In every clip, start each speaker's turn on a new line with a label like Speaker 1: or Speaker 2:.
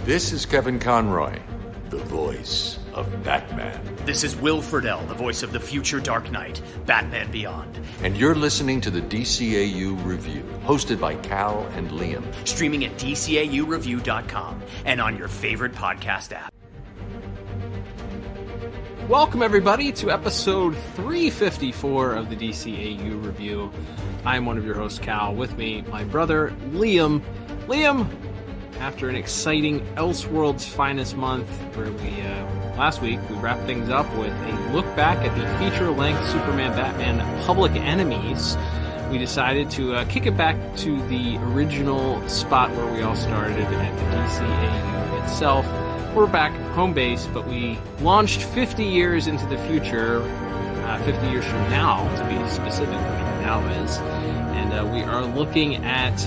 Speaker 1: This is Kevin Conroy, the voice of Batman.
Speaker 2: This is Will Friedle, the voice of the future Dark Knight, Batman Beyond.
Speaker 1: And you're listening to the DCAU Review, hosted by Cal and Liam.
Speaker 2: Streaming at DCAUreview.com and on your favorite podcast app.
Speaker 3: Welcome, everybody, to episode 354 of the DCAU Review. I'm one of your hosts, Cal. With me, my brother, Liam. Liam, after an exciting Elseworlds Finest month, where last week, we wrapped things up with a look back at the feature-length Superman-Batman Public Enemies, we decided to kick it back to the original spot where we all started at the DCAU itself. We're back home base, but we launched 50 years into the future, 50 years from now, to be specific, what now is. And we are looking at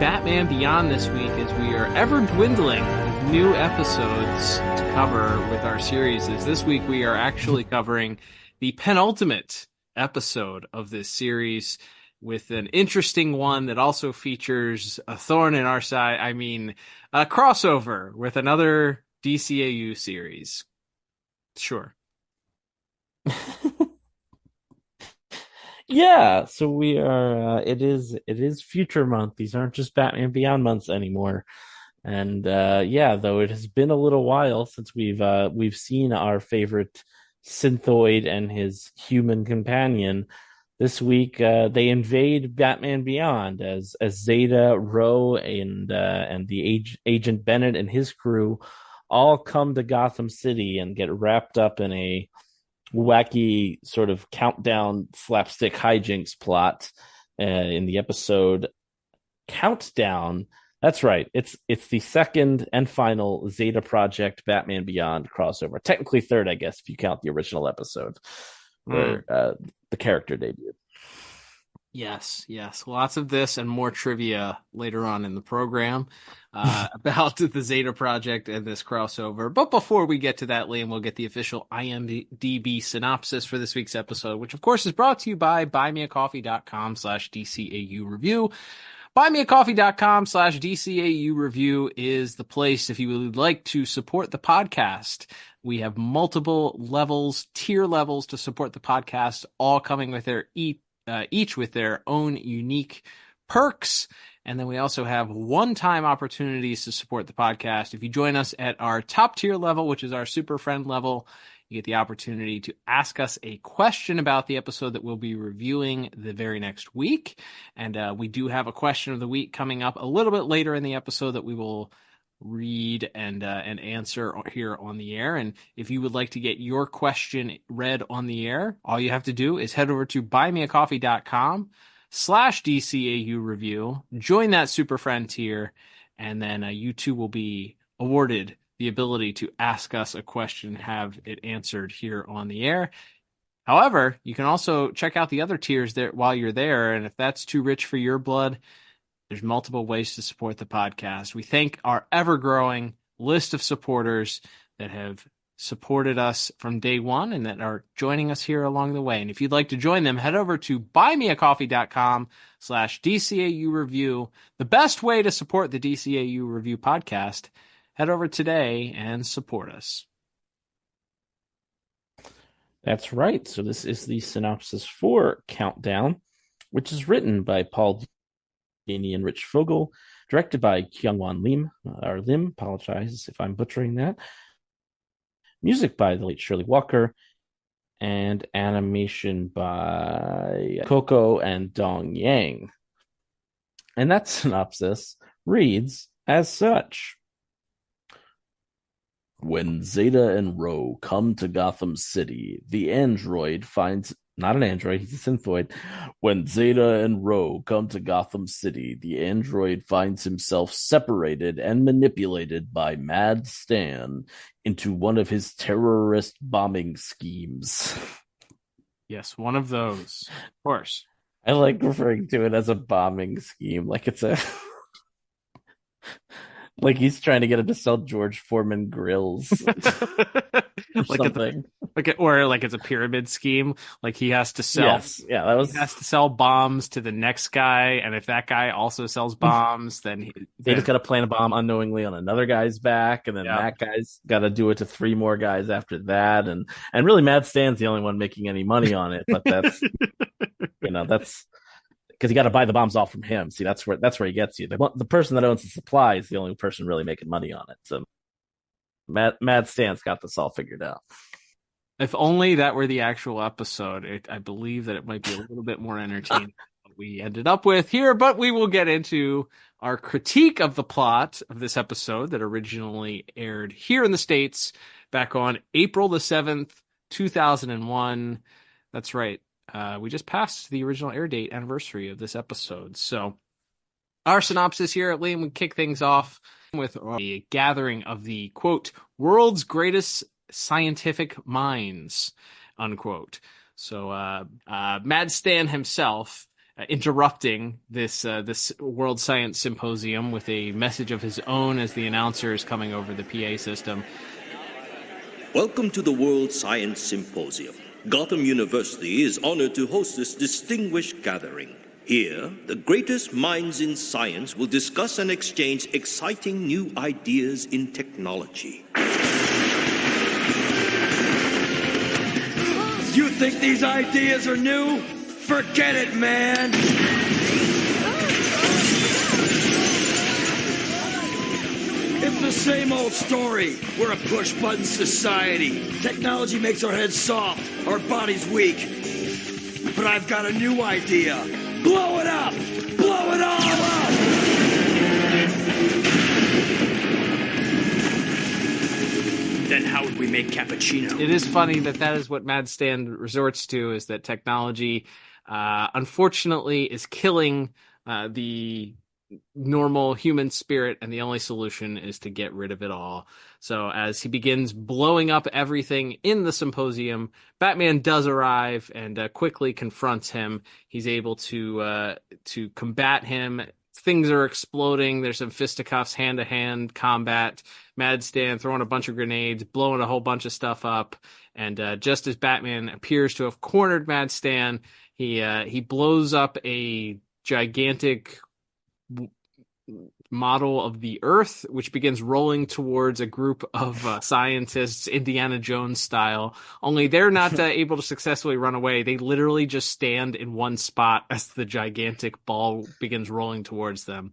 Speaker 3: Batman Beyond this week as we are ever dwindling with new episodes to cover with our series. This week we are actually covering the penultimate episode of this series with an interesting one that also features a thorn in our side. I mean, a crossover with another DCAU series. Sure.
Speaker 4: Yeah, so we are it is future month. These aren't just Batman Beyond months anymore. And though it has been a little while since we've seen our favorite Synthoid and his human companion, this week they invade Batman Beyond as Zeta, Ro, and the Agent Bennett and his crew all come to Gotham City and get wrapped up in a wacky sort of countdown slapstick hijinks plot in the episode Countdown. That's right. It's the second and final Zeta Project Batman Beyond crossover. Technically third, I guess, if you count the original episode where the character debuted.
Speaker 3: Yes. Lots of this and more trivia later on in the program about the Zeta Project and this crossover. But before we get to that, Liam, we'll get the official IMDb synopsis for this week's episode, which of course is brought to you by buymeacoffee.com/DCAU review. Buymeacoffee.com/DCAU review is the place if you would like to support the podcast. We have multiple levels, tier levels to support the podcast, all coming with their each with their own unique perks. And then we also have one-time opportunities to support the podcast. If you join us at our top tier level, which is our super friend level, you get the opportunity to ask us a question about the episode that we'll be reviewing the very next week. And we do have a question of the week coming up a little bit later in the episode that we will read and answer here on the air. And if you would like to get your question read on the air, all you have to do is head over to buymeacoffee.com/DCAU review, join that super friend tier, and then you too will be awarded the ability to ask us a question, have it answered here on the air. However, you can also check out the other tiers there while you're there. And if that's too rich for your blood, there's multiple ways to support the podcast. We thank our ever-growing list of supporters that have supported us from day one and that are joining us here along the way. And if you'd like to join them, head over to buymeacoffee.com/DCAU review. The best way to support the DCAU review podcast. Head over today and support us.
Speaker 4: That's right. So this is the synopsis for Countdown, which is written by Paul Dini and Rich Fogel, directed by Kyung-Won Lim, apologize if I'm butchering that. Music by the late Shirley Walker, and animation by Coco and Dong Yang. And that synopsis reads as such. When Zeta and Ro come to Gotham City, the android finds... Not an android, he's a synthoid. When Zeta and Ro come to Gotham City, the android finds himself separated and manipulated by Mad Stan into one of his terrorist bombing schemes.
Speaker 3: Yes, one of those. Of course.
Speaker 4: I like referring to it as a bombing scheme, like it's a... Like he's trying to get him to sell George Foreman grills or
Speaker 3: like at the,
Speaker 4: something.
Speaker 3: or like it's a pyramid scheme. Like he has to sell
Speaker 4: Yes, yeah, that
Speaker 3: he
Speaker 4: was.
Speaker 3: has to sell bombs to the next guy, and if that guy also sells bombs,
Speaker 4: They just got to plant a bomb unknowingly on another guy's back, and then
Speaker 3: yeah.
Speaker 4: that guy's got to do it to three more guys after that, and really, Mad Stan's the only one making any money on it. But that's because you got to buy the bombs off from him. See, that's where he gets you. The person that owns the supply is the only person really making money on it. So Mad Stan's got this all figured out.
Speaker 3: If only that were the actual episode, I believe that it might be a little bit more entertaining than what we ended up with here, but we will get into our critique of the plot of this episode that originally aired here in the States back on April the 7th, 2001. That's right. We just passed the original air date anniversary of this episode. So our synopsis here, Liam, we kick things off with a gathering of the, quote, world's greatest scientific minds, unquote. So Mad Stan himself interrupting this World Science Symposium with a message of his own as the announcer is coming over the PA system.
Speaker 5: Welcome to the World Science Symposium. Gotham University is honored to host this distinguished gathering. Here, the greatest minds in science will discuss and exchange exciting new ideas in technology.
Speaker 6: You think these ideas are new? Forget it, man! It's the same old story. We're a push-button society. Technology makes our heads soft, our bodies weak. But I've got a new idea. Blow it up! Blow it all up!
Speaker 2: Then how would we make cappuccino?
Speaker 3: It is funny that is what Mad Stan resorts to, is that technology, unfortunately, is killing the normal human spirit, and the only solution is to get rid of it all. So as he begins blowing up everything in the symposium, Batman does arrive and quickly confronts him. He's able to combat him. Things are exploding. There's some fisticuffs, hand-to-hand combat. Mad Stan throwing a bunch of grenades, blowing a whole bunch of stuff up. And just as Batman appears to have cornered Mad Stan, he blows up a gigantic model of the Earth, which begins rolling towards a group of scientists, Indiana Jones style. Only they're not able to successfully run away. They literally just stand in one spot as the gigantic ball begins rolling towards them,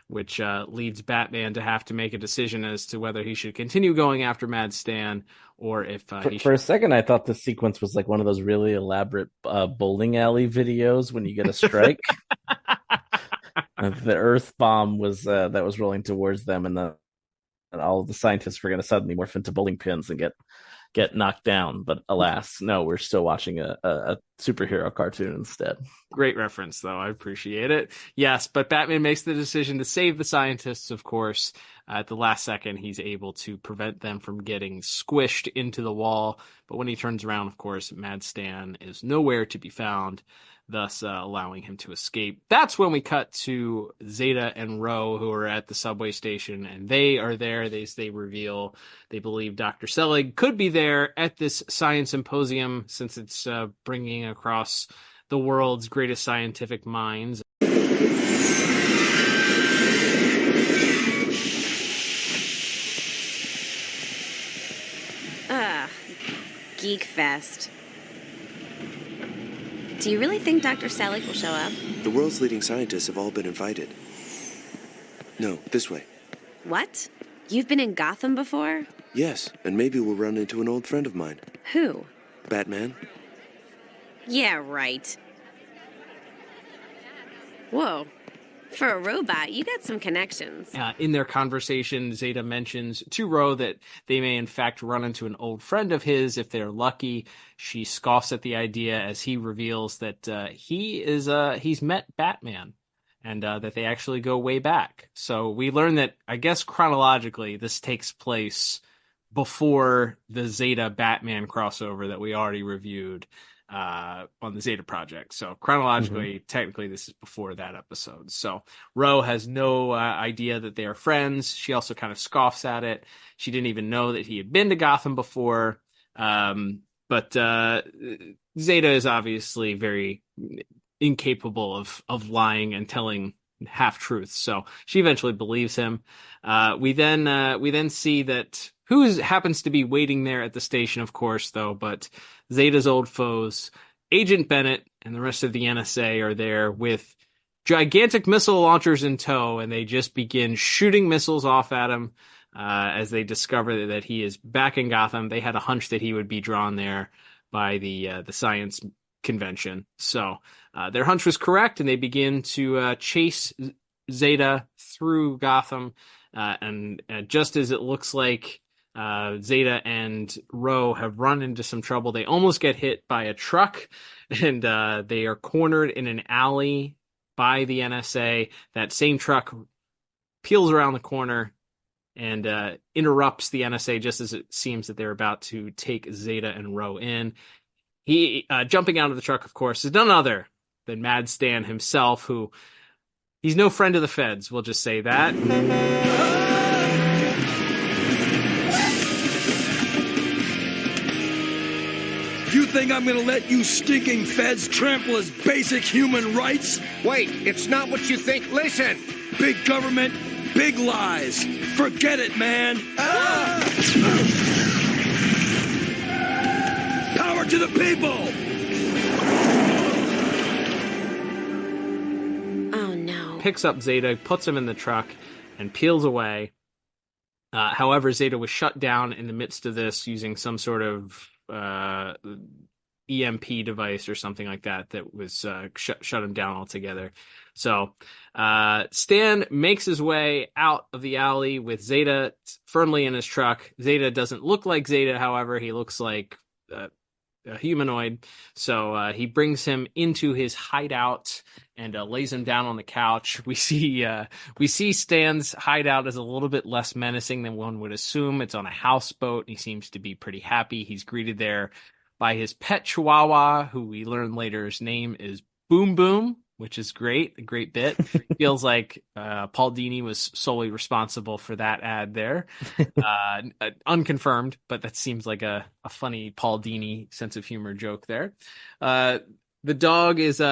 Speaker 3: which leads Batman to have to make a decision as to whether he should continue going after Mad Stan or if
Speaker 4: For a second, I thought this sequence was like one of those really elaborate bowling alley videos when you get a strike. The Earth bomb was that was rolling towards them, and all of the scientists were going to suddenly morph into bowling pins and get knocked down. But alas, no, we're still watching a superhero cartoon instead.
Speaker 3: Great reference, though. I appreciate it. Yes, but Batman makes the decision to save the scientists, of course. At the last second, he's able to prevent them from getting squished into the wall. But when he turns around, of course, Mad Stan is nowhere to be found, thus allowing him to escape. That's when we cut to Zeta and Ro, who are at the subway station, and they are there. They reveal they believe Dr. Selig could be there at this science symposium, since it's bringing across the world's greatest scientific minds.
Speaker 7: Geek Fest. Do you really think Dr. Selig will show up?
Speaker 8: The world's leading scientists have all been invited. No, this way.
Speaker 7: What? You've been in Gotham before?
Speaker 8: Yes, and maybe we'll run into an old friend of mine.
Speaker 7: Who?
Speaker 8: Batman.
Speaker 7: Yeah, right. Whoa. For a robot, you got some connections.
Speaker 3: In their conversation, Zeta mentions to Ro that they may in fact run into an old friend of his if they're lucky. She scoffs at the idea as he reveals that he's met Batman, and that they actually go way back. So we learn that, I guess chronologically, this takes place before the Zeta Batman crossover that we already reviewed. on the Zeta Project. So chronologically, technically, this is before that episode. So Ro has no idea that they are friends. She also kind of scoffs at it. She didn't even know that he had been to Gotham before. But Zeta is obviously very incapable of lying and telling half truths. So she eventually believes him. We then see that who happens to be waiting there at the station, of course, though, but Zeta's old foes, Agent Bennett and the rest of the NSA are there with gigantic missile launchers in tow, and they just begin shooting missiles off at him as they discover that he is back in Gotham. They had a hunch that he would be drawn there by the science convention. So their hunch was correct, and they begin to chase Zeta through Gotham. And just as it looks like Zeta and Ro have run into some trouble, they almost get hit by a truck, and they are cornered in an alley by the NSA. That same truck peels around the corner and interrupts the NSA just as it seems that they're about to take Zeta and Ro in. He jumping out of the truck, of course, is none other than Mad Stan himself, who he's no friend of the feds, we'll just say that.
Speaker 6: You think I'm gonna let you stinking feds trample his basic human rights?
Speaker 9: Wait, it's not what you think. Listen!
Speaker 6: Big government, big lies. Forget it, man. Power to the people!
Speaker 7: Oh, no.
Speaker 3: Picks up Zeta, puts him in the truck, and peels away. However, Zeta was shut down in the midst of this using some sort of EMP device or something like that was shut him down altogether. So Stan makes his way out of the alley with Zeta firmly in his truck. Zeta doesn't look like Zeta, however. He looks like a humanoid. So he brings him into his hideout and lays him down on the couch. We see Stan's hideout as a little bit less menacing than one would assume. It's on a houseboat. He seems to be pretty happy. He's greeted there by his pet chihuahua, who we learn later his name is Boom Boom, which is great. A great bit. Feels like Paul Dini was solely responsible for that ad there. Unconfirmed, but that seems like a funny Paul Dini sense of humor joke there. The dog is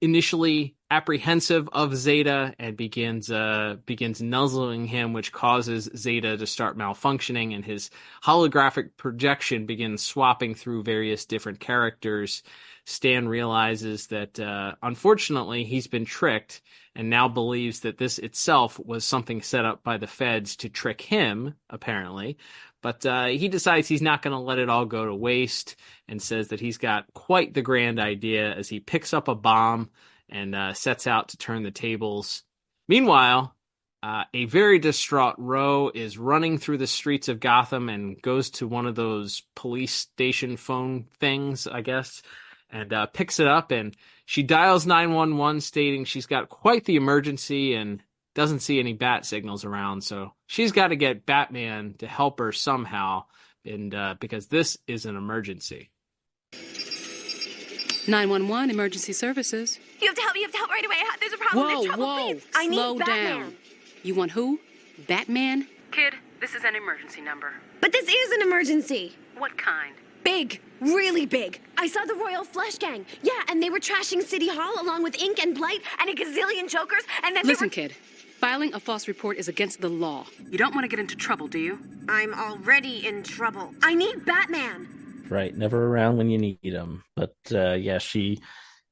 Speaker 3: initially apprehensive of Zeta and begins nuzzling him, which causes Zeta to start malfunctioning, and his holographic projection begins swapping through various different characters. Stan realizes that unfortunately he's been tricked and now believes that this itself was something set up by the feds to trick him, apparently. But he decides he's not going to let it all go to waste and says that he's got quite the grand idea as he picks up a bomb and sets out to turn the tables. Meanwhile, a very distraught Ro is running through the streets of Gotham and goes to one of those police station phone things, I guess, and picks it up, and she dials 911 stating she's got quite the emergency and doesn't see any bat signals around, so she's got to get Batman to help her somehow, and because this is an emergency.
Speaker 10: 911, emergency services.
Speaker 7: You have to help right away. There's a problem. There's trouble, please. I need
Speaker 10: Slow
Speaker 7: Batman.
Speaker 10: down. You want who? Batman? Kid, this is an emergency number.
Speaker 7: But this is an emergency.
Speaker 10: What kind?
Speaker 7: Big. Really big. I saw the Royal Flush Gang. Yeah, and they were trashing City Hall along with Ink and Blight and a gazillion jokers, and then
Speaker 10: Listen, kid. Filing a false report is against the law. You don't want to get into trouble, do you?
Speaker 7: I'm already in trouble. I need Batman.
Speaker 4: Right, never around when you need him. But yeah, she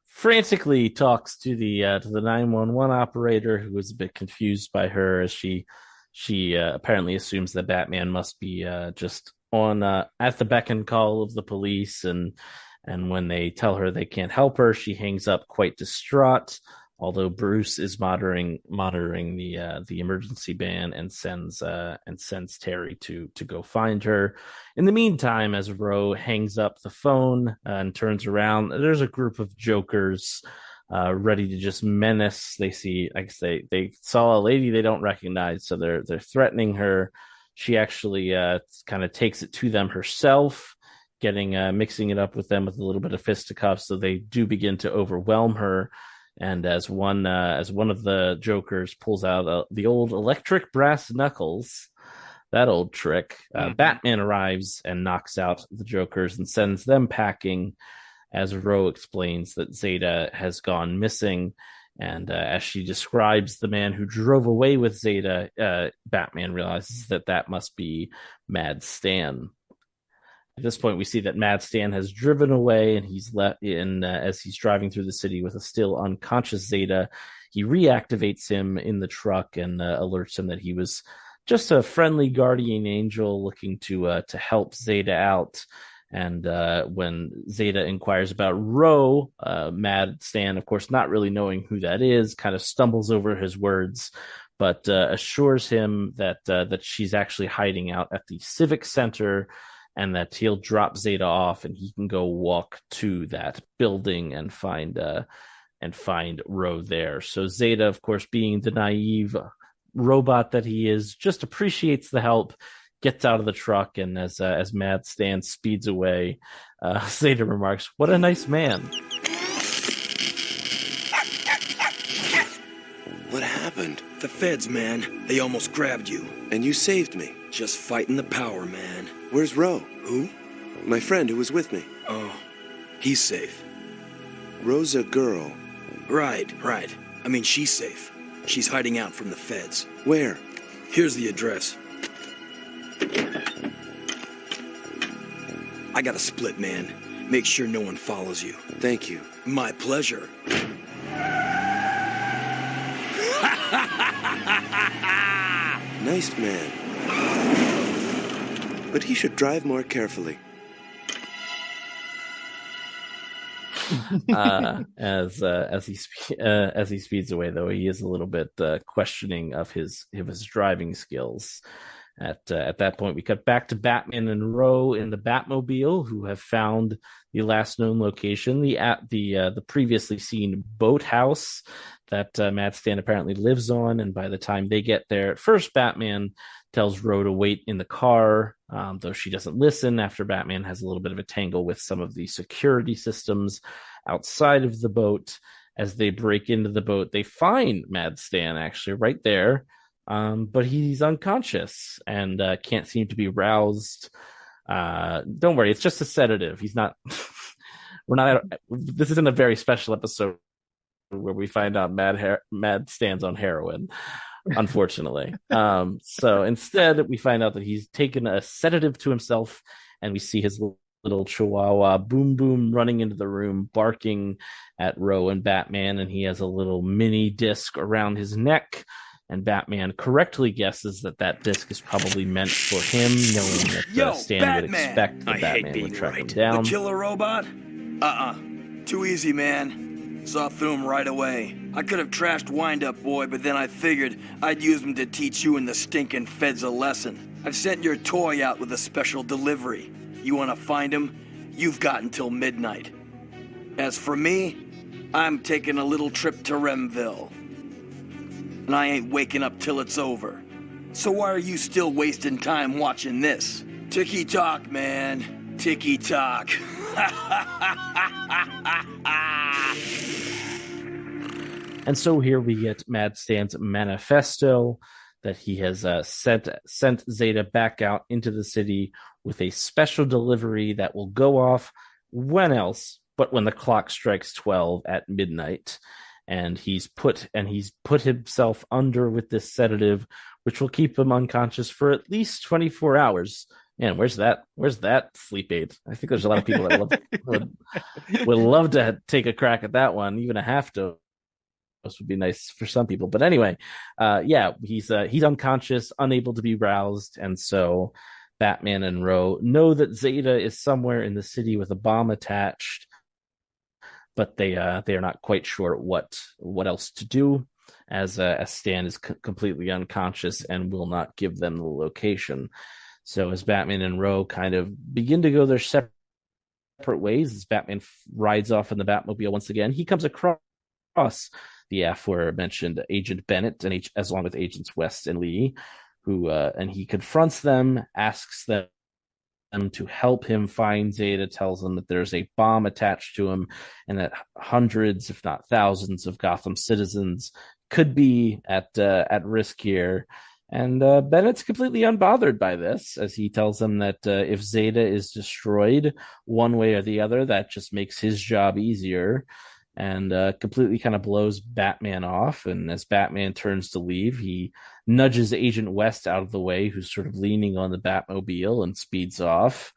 Speaker 4: frantically talks to the 911 operator, who is a bit confused by her, as she apparently assumes that Batman must be just on at the beck and call of the police, and when they tell her they can't help her, she hangs up quite distraught. Although Bruce is monitoring the emergency ban and sends Terry to go find her. In the meantime, as Ro hangs up the phone and turns around, there's a group of jokers ready to just menace. They see, like I say, they saw a lady they don't recognize, so they're threatening her. She actually kind of takes it to them herself getting mixing it up with them with a little bit of fisticuffs. So they do begin to overwhelm her. And as one of the Jokers pulls out the old electric brass knuckles, that old trick, Batman arrives and knocks out the Jokers and sends them packing. As Ro explains that Zeta has gone missing. And as she describes the man who drove away with Zeta, Batman realizes that must be Mad Stan. At this point, we see that Mad Stan has driven away, and he's left in as he's driving through the city with a still unconscious Zeta. He reactivates him in the truck and alerts him that he was just a friendly guardian angel looking to help Zeta out. And when Zeta inquires about Ro, Mad Stan, of course, not really knowing who that is, kind of stumbles over his words, but assures him that she's actually hiding out at the Civic Center, and that he'll drop Zeta off and he can go walk to that building and find Ro there. So Zeta, of course, being the naive robot that he is, just appreciates the help, gets out of the truck, and as Mad Stan speeds away, Zeta remarks, "What a nice man."
Speaker 8: What happened?
Speaker 6: The feds, man. They almost grabbed you.
Speaker 8: And you saved me.
Speaker 6: Just fighting the power, man.
Speaker 8: Where's Ro?
Speaker 6: Who?
Speaker 8: My friend who was with me.
Speaker 6: Oh, he's safe.
Speaker 8: Ro's a girl.
Speaker 6: Right. I mean, she's safe. She's hiding out from the feds.
Speaker 8: Where?
Speaker 6: Here's the address. I got a split, man. Make sure no one follows you.
Speaker 8: Thank you.
Speaker 6: My pleasure.
Speaker 8: Nice man. But he should drive more carefully.
Speaker 4: As he speeds away, though, he is a little bit questioning of his driving skills. At that point, we cut back to Batman and Ro in the Batmobile, who have found the last known location, the previously seen boathouse that Mad Stan apparently lives on. And by the time they get there, at first Batman tells Ro to wait in the car, though she doesn't listen. After Batman has a little bit of a tangle with some of the security systems outside of the boat, as they break into the boat, they find Mad Stan actually right there. But he's unconscious and can't seem to be roused. Don't worry, it's just a sedative. He's not. This isn't a very special episode where we find out Mad Stan's on heroin, unfortunately. So instead, we find out that he's taken a sedative to himself, and we see his little chihuahua Boom Boom running into the room, barking at Ro and Batman, and he has a little mini disc around his neck. And Batman correctly guesses that disc is probably meant for him, knowing that Stan
Speaker 6: Batman!
Speaker 4: would expect that Batman would track him
Speaker 6: The
Speaker 4: down.
Speaker 6: killer robot? Too easy, man. Saw through him right away. I could have trashed Wind-Up Boy, but then I figured I'd use him to teach you and the stinking feds a lesson. I've sent your toy out with a special delivery. You want to find him? You've got until midnight. As for me, I'm taking a little trip to Remville. And I ain't waking up till it's over. So why are you still wasting time watching this? Ticky-tock, man. Ticky-tock.
Speaker 4: And so here we get Mad Stan's manifesto that he has sent Zeta back out into the city with a special delivery that will go off when else but when the clock strikes 12 at midnight. And he's put himself under with this sedative, which will keep him unconscious for at least 24 hours. Man, where's that sleep aid? I think there's a lot of people that would love to take a crack at that one. Even a half dose would be nice for some people. But anyway, he's unconscious, unable to be roused, and so Batman and Ro know that Zeta is somewhere in the city with a bomb attached. But they are not quite sure what else to do, as Stan is completely unconscious and will not give them the location. So as Batman and Ro kind of begin to go their separate ways, as Batman rides off in the Batmobile once again, he comes across the aforementioned Agent Bennett and along with Agents West and Lee, who and he confronts them, asks them them to help him find Zeta, tells him that there's a bomb attached to him and that hundreds, if not thousands, of Gotham citizens could be at risk here. And Bennett's completely unbothered by this, as he tells them that if Zeta is destroyed one way or the other, that just makes his job easier, and completely kind of blows Batman off. And as Batman turns to leave, he nudges Agent West out of the way, who's sort of leaning on the Batmobile, and speeds off.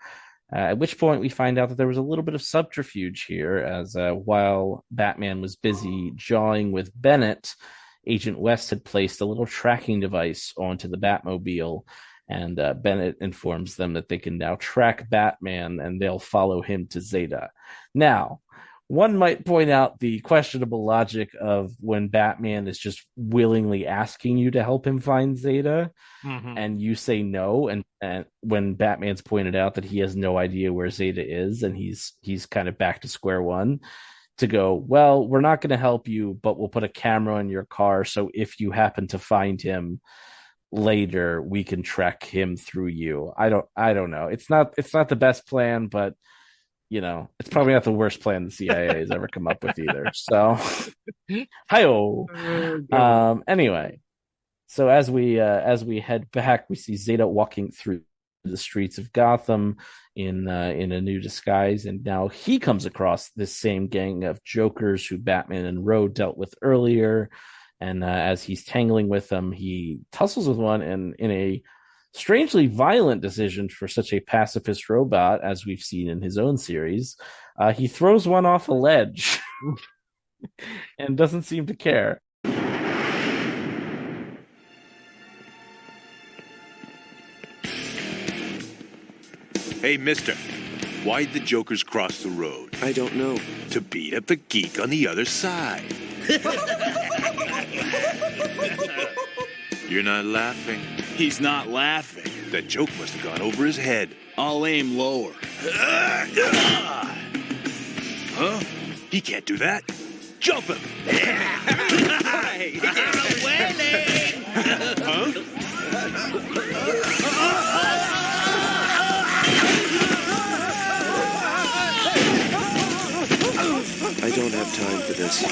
Speaker 4: At which point we find out that there was a little bit of subterfuge here, as while Batman was busy jawing with Bennett, Agent West had placed a little tracking device onto the Batmobile, and Bennett informs them that they can now track Batman and they'll follow him to Zeta. Now, one might point out the questionable logic of when Batman is just willingly asking you to help him find Zeta, and you say no, and when Batman's pointed out that he has no idea where Zeta is, and he's kind of back to square one, to go, well, we're not going to help you, but we'll put a camera in your car, so if you happen to find him later, we can track him through you. I don't know. It's not the best plan, but it's probably not the worst plan the CIA has ever come up with either. So, hi-oh. Anyway, so as we head back, we see Zeta walking through the streets of Gotham in a new disguise, and now he comes across this same gang of Jokers who Batman and Rowe dealt with earlier. And as he's tangling with them, he tussles with one, and in a strangely violent decision for such a pacifist robot, as we've seen in his own series, he throws one off a ledge and doesn't seem to care.
Speaker 11: Hey, mister, why'd the Jokers cross the road?
Speaker 8: I don't know.
Speaker 11: To beat up the geek on the other side. You're not laughing.
Speaker 6: He's not laughing.
Speaker 11: That joke must have gone over his head.
Speaker 6: I'll aim lower.
Speaker 11: Huh? He can't do that. Jump him! Huh?
Speaker 8: I don't have time for this.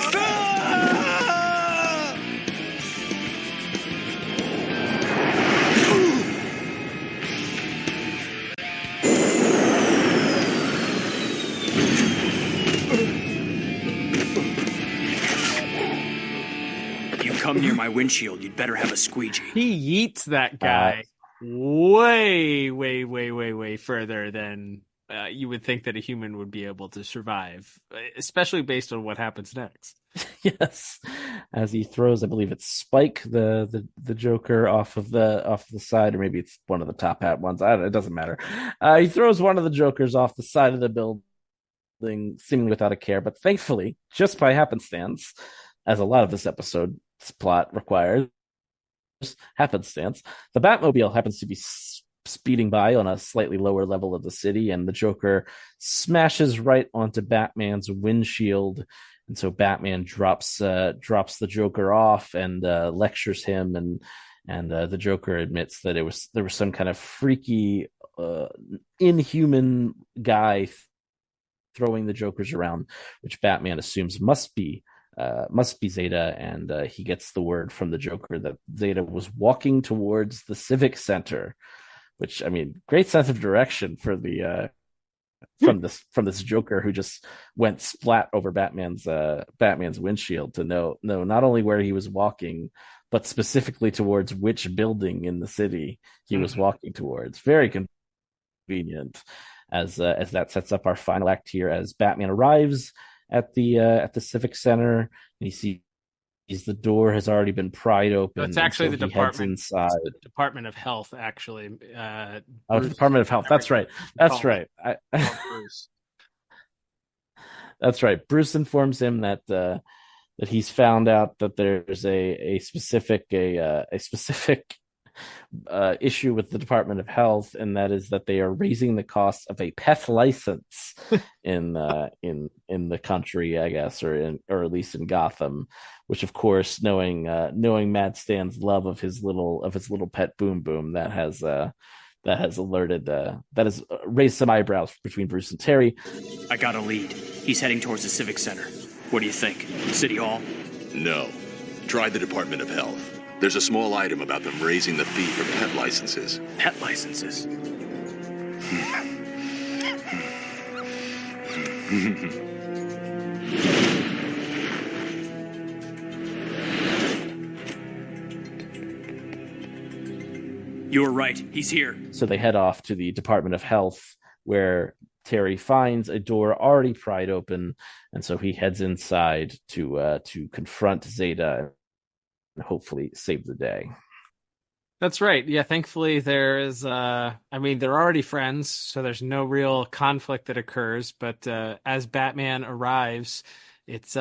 Speaker 2: Come near my windshield, you'd better have a squeegee.
Speaker 3: He yeets that guy way further than you would think that a human would be able to survive, especially based on what happens next.
Speaker 4: Yes, as he throws, I believe it's Spike, the Joker, off the side, or maybe it's one of the top hat ones. It doesn't matter. He throws one of the Jokers off the side of the building, seemingly without a care, but thankfully, just by happenstance, as a lot of this episode's plot requires happenstance, the Batmobile happens to be speeding by on a slightly lower level of the city, and the Joker smashes right onto Batman's windshield, and so Batman drops the Joker off and lectures him, and the Joker admits that there was some kind of freaky inhuman guy throwing the Jokers around, which Batman assumes must be Zeta, and he gets the word from the Joker that Zeta was walking towards the Civic Center, which, I mean, great sense of direction for the from this Joker who just went splat over Batman's windshield to know not only where he was walking, but specifically towards which building in the city he was walking towards. Very convenient, as that sets up our final act here as Batman arrives at the Civic Center, and he sees the door has already been pried open.
Speaker 3: It's actually the department
Speaker 4: inside.
Speaker 3: the Department of Health, actually.
Speaker 4: The Department of Health. That's right. That's right.
Speaker 3: Bruce.
Speaker 4: That's right. Bruce informs him that he's found out that there's a specific issue with the Department of Health, and that is that they are raising the cost of a pet license in the country, I guess, or at least in Gotham. Which, of course, knowing Matt Stan's love of his little pet Boom Boom, that has that has raised some eyebrows between Bruce and Terry.
Speaker 2: I got a lead. He's heading towards the Civic Center. What do you think? City Hall?
Speaker 11: No. Try the Department of Health. There's a small item about them raising the fee for pet licenses.
Speaker 2: Pet licenses? You were right. He's here.
Speaker 4: So they head off to the Department of Health, where Terry finds a door already pried open, and so he heads inside to confront Zeta and hopefully save the day.
Speaker 3: That's right. Yeah, thankfully there is they're already friends, so there's no real conflict that occurs, but as Batman arrives, it's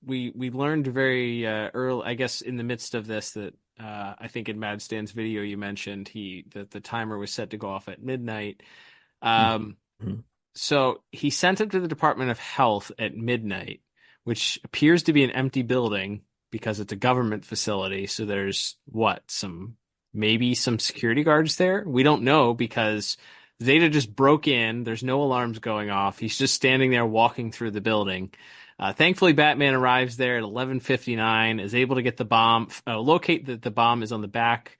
Speaker 3: we learned very early, I guess, in the midst of this, that I think in Mad Stan's video you mentioned that the timer was set to go off at midnight. So he sent him to the Department of Health at midnight, which appears to be an empty building because it's a government facility. So there's maybe some security guards there. We don't know because Zeta just broke in. There's no alarms going off. He's just standing there walking through the building. Thankfully, Batman arrives there at 11:59, is able to get the bomb, locate that the bomb is on the back,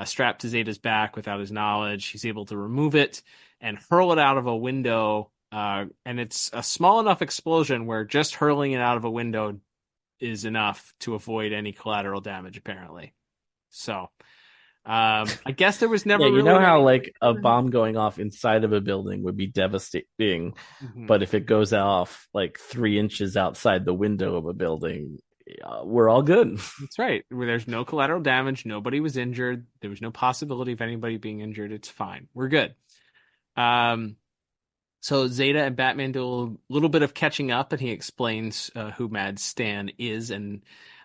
Speaker 3: strapped to Zeta's back without his knowledge. He's able to remove it and hurl it out of a window. And it's a small enough explosion where just hurling it out of a window is enough to avoid any collateral damage, apparently. So I guess there was never
Speaker 4: you
Speaker 3: really
Speaker 4: know how like a bomb going off inside of a building would be devastating, but if it goes off like 3 inches outside the window of a building, we're all good.
Speaker 3: That's right. There's no collateral damage. Nobody was injured. There was no possibility of anybody being injured. It's fine. We're good. So Zeta and Batman do a little bit of catching up, and he explains who Mad Stan is and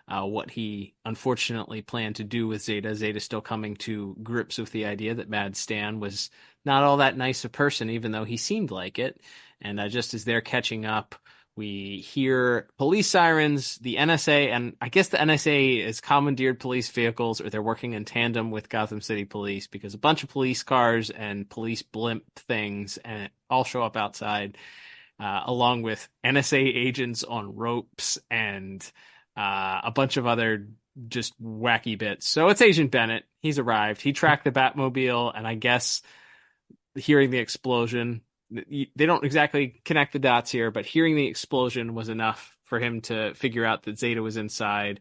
Speaker 3: what he unfortunately planned to do with Zeta. Zeta's still coming to grips with the idea that Mad Stan was not all that nice a person, even though he seemed like it. And just as they're catching up, we hear police sirens, the NSA, and I guess the NSA is commandeered police vehicles, or they're working in tandem with Gotham City Police, because a bunch of police cars and police blimp things and all show up outside, along with NSA agents on ropes and a bunch of other just wacky bits. So it's Agent Bennett. He's arrived. He tracked the Batmobile, and I guess hearing the explosion, they don't exactly connect the dots here, but hearing the explosion was enough for him to figure out that Zeta was inside.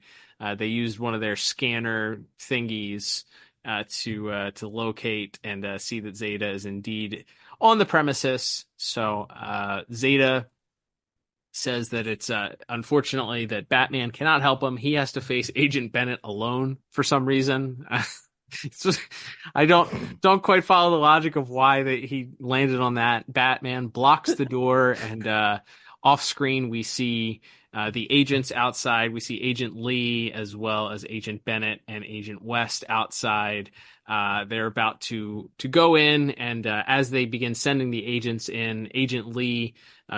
Speaker 3: They used one of their scanner thingies to locate and see that Zeta is indeed on the premises. So Zeta says that it's unfortunately that Batman cannot help him. He has to face Agent Bennett alone for some reason. It's just, I don't quite follow the logic of why he landed on that. Batman blocks the door, and off screen we see the agents outside. We see Agent Lee as well as Agent Bennett and Agent West outside. They're about to go in, and as they begin sending the agents in, Agent Lee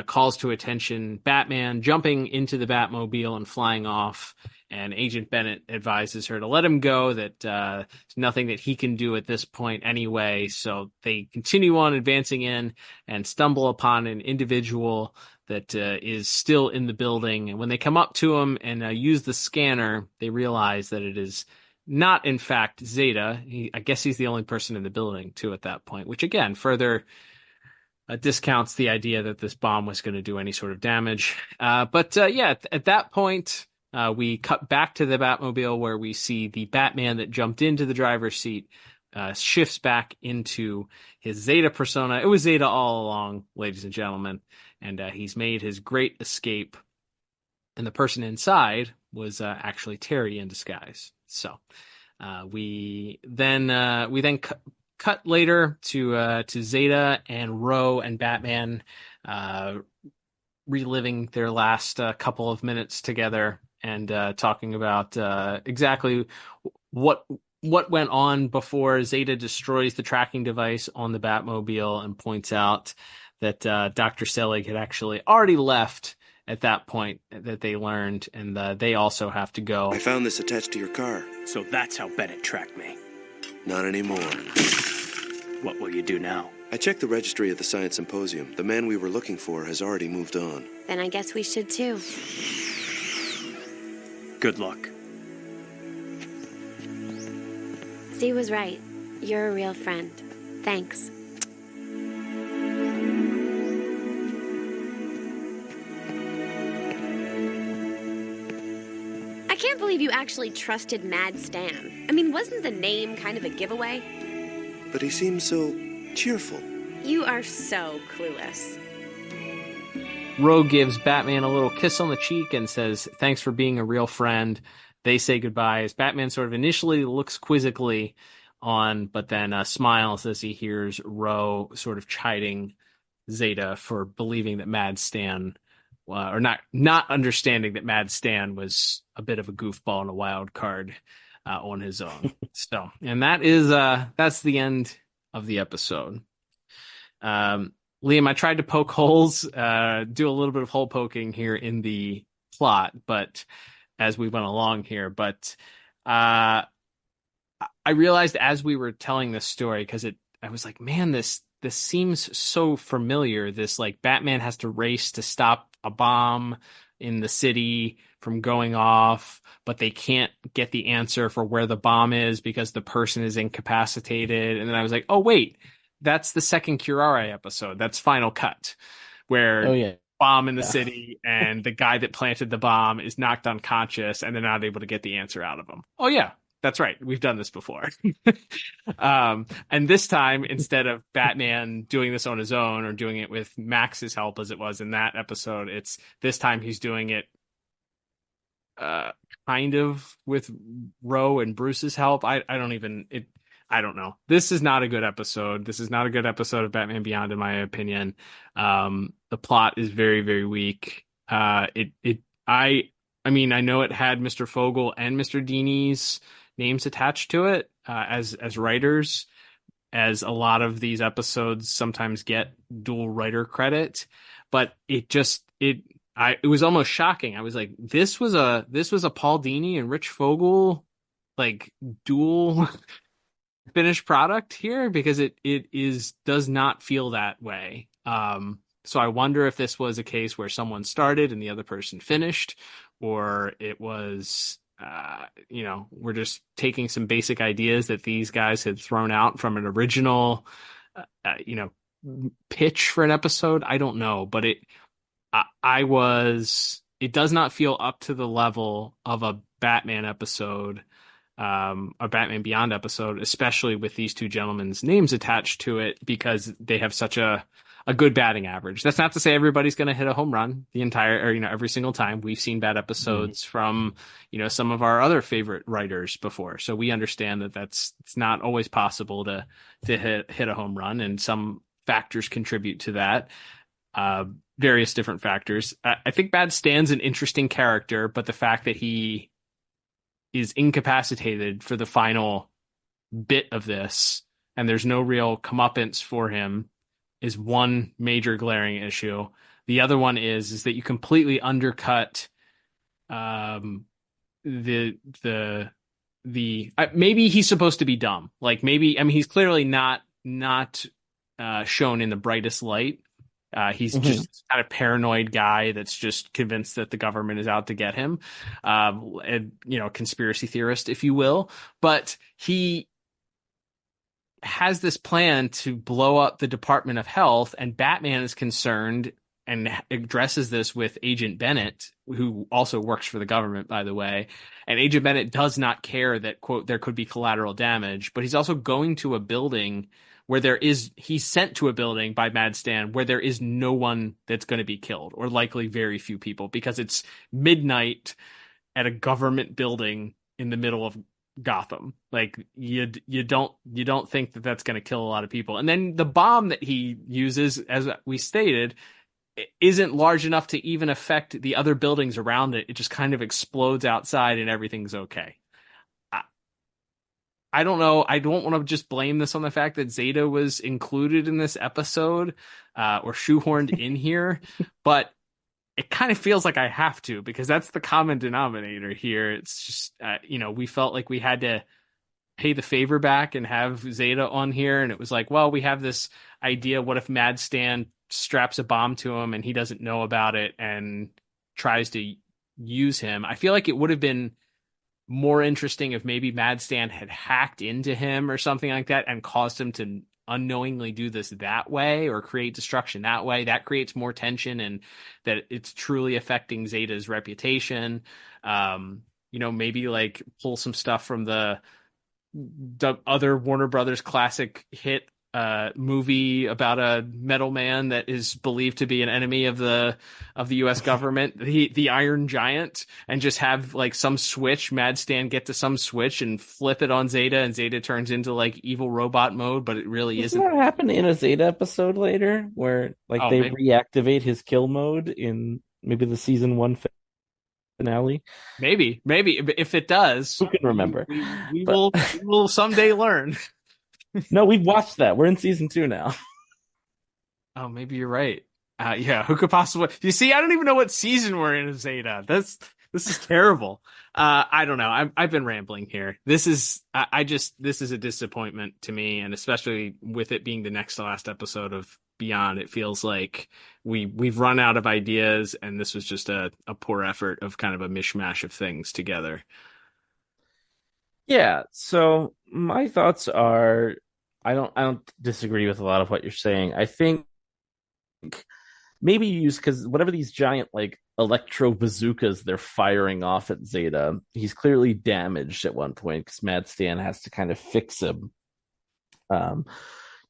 Speaker 3: calls to attention Batman jumping into the Batmobile and flying off. And Agent Bennett advises her to let him go, that there's nothing that he can do at this point anyway. So they continue on advancing in and stumble upon an individual that is still in the building. And when they come up to him and use the scanner, they realize that it is not, in fact, Zeta. I guess he's the only person in the building, too, at that point, which, again, further discounts the idea that this bomb was going to do any sort of damage. But at that point, we cut back to the Batmobile, where we see the Batman that jumped into the driver's seat shifts back into his Zeta persona. It was Zeta all along, ladies and gentlemen, and he's made his great escape. And the person inside was actually Terry in disguise. So we then cut later to Zeta and Ro and Batman reliving their last couple of minutes together and talking about exactly what went on before Zeta destroys the tracking device on the Batmobile and points out that Dr. Selig had actually already left at that point, that they learned, and they also have to go.
Speaker 8: I found this attached to your car.
Speaker 2: So that's how Bennett tracked me.
Speaker 8: Not anymore.
Speaker 2: What will you do now?
Speaker 8: I checked the registry at the Science Symposium. The man we were looking for has already moved on.
Speaker 7: Then I guess we should too.
Speaker 2: Good luck.
Speaker 7: Z was right. You're a real friend. Thanks. I can't believe you actually trusted Mad Stan. I mean, wasn't the name kind of a giveaway?
Speaker 8: But he seems so cheerful.
Speaker 7: You are so clueless.
Speaker 3: Ro gives Batman a little kiss on the cheek and says, "Thanks for being a real friend." They say goodbye as Batman sort of initially looks quizzically on, but then smiles as he hears Ro sort of chiding Zeta for believing that Mad Stan, or not understanding that Mad Stan was a bit of a goofball and a wild card on his own. So, and that's the end of the episode. Liam, I tried to poke holes, do a little bit of hole poking here in the plot, but as we went along here, but I realized as we were telling this story, because I was like, man, this seems so familiar. This, like, Batman has to race to stop a bomb in the city from going off, but they can't get the answer for where the bomb is because the person is incapacitated. And then I was like, oh wait, that's the second Curare episode. That's Final Cut, where bomb in the city and the guy that planted the bomb is knocked unconscious and they're not able to get the answer out of him. Oh yeah, that's right. We've done this before. And this time, instead of Batman doing this on his own or doing it with Max's help as it was in that episode, it's this time he's doing it kind of with Ro and Bruce's help. I don't know. This is not a good episode. This is not a good episode of Batman Beyond, in my opinion. The plot is very, very weak. I mean, I know it had Mr. Fogel and Mr. Dini's names attached to it as writers, as a lot of these episodes sometimes get dual writer credit, but it was almost shocking. I was like, this was a Paul Dini and Rich Fogel, like, dual finished product here, because it does not feel that way. So I wonder if this was a case where someone started and the other person finished, or it was we're just taking some basic ideas that these guys had thrown out from an original pitch for an episode. I don't know, but it does not feel up to the level of a Batman episode, a Batman Beyond episode, especially with these two gentlemen's names attached to it, because they have such a good batting average. That's not to say everybody's going to hit a home run every single time. We've seen bad episodes from, some of our other favorite writers before. So we understand that it's not always possible to hit a home run, and some factors contribute to that. Various different factors. I think Bad Stan's an interesting character, but the fact that he is incapacitated for the final bit of this, and there's no real comeuppance for him, is one major glaring issue. The other one is that you completely undercut maybe he's supposed to be dumb. Like, maybe, I mean, he's clearly not shown in the brightest light. He's just kind of paranoid guy that's just convinced that the government is out to get him. Conspiracy theorist, if you will. But he has this plan to blow up the Department of Health, and Batman is concerned and addresses this with Agent Bennett, who also works for the government, by the way. And Agent Bennett does not care that, quote, there could be collateral damage, but he's also going to a building where he's sent to a building by Mad Stan where there is no one that's going to be killed, or likely very few people, because it's midnight at a government building in the middle of Gotham. Like, you don't think that that's going to kill a lot of people. And then the bomb that he uses, as we stated, isn't large enough to even affect the other buildings around it. It just kind of explodes outside and everything's okay. I don't know. I don't want to just blame this on the fact that Zeta was included in this episode or shoehorned in here, but it kind of feels like I have to, because that's the common denominator here. It's just, we felt like we had to pay the favor back and have Zeta on here. And it was like, well, we have this idea. What if Mad Stan straps a bomb to him and he doesn't know about it and tries to use him? I feel like it would have been more interesting if maybe Mad Stan had hacked into him or something like that and caused him to unknowingly do this that way or create destruction that way. That creates more tension and that it's truly affecting Zeta's reputation. Maybe like pull some stuff from the other Warner Brothers classic hit movie about a metal man that is believed to be an enemy of the U.S. government, the Iron Giant, and just have like some switch, Mad Stan get to some switch and flip it on Zeta, and Zeta turns into like evil robot mode, but it really isn't.
Speaker 4: Doesn't that happen in a Zeta episode later, where like they
Speaker 3: maybe
Speaker 4: reactivate his kill mode in maybe the season 1 finale?
Speaker 3: Maybe if it does,
Speaker 4: who can remember?
Speaker 3: We will someday learn.
Speaker 4: No, we've watched that. We're in season 2 now.
Speaker 3: Oh, maybe you're right. Yeah, who could possibly? You see, I don't even know what season we're in of Zeta. This is terrible. I don't know. I've been rambling here. This is a disappointment to me, and especially with it being the next to last episode of Beyond, it feels like we've run out of ideas, and this was just a poor effort of kind of a mishmash of things together.
Speaker 4: Yeah. So my thoughts are, I don't disagree with a lot of what you're saying. I think maybe use, because whatever these giant like electro bazookas they're firing off at Zeta, he's clearly damaged at one point because Mad Stan has to kind of fix him.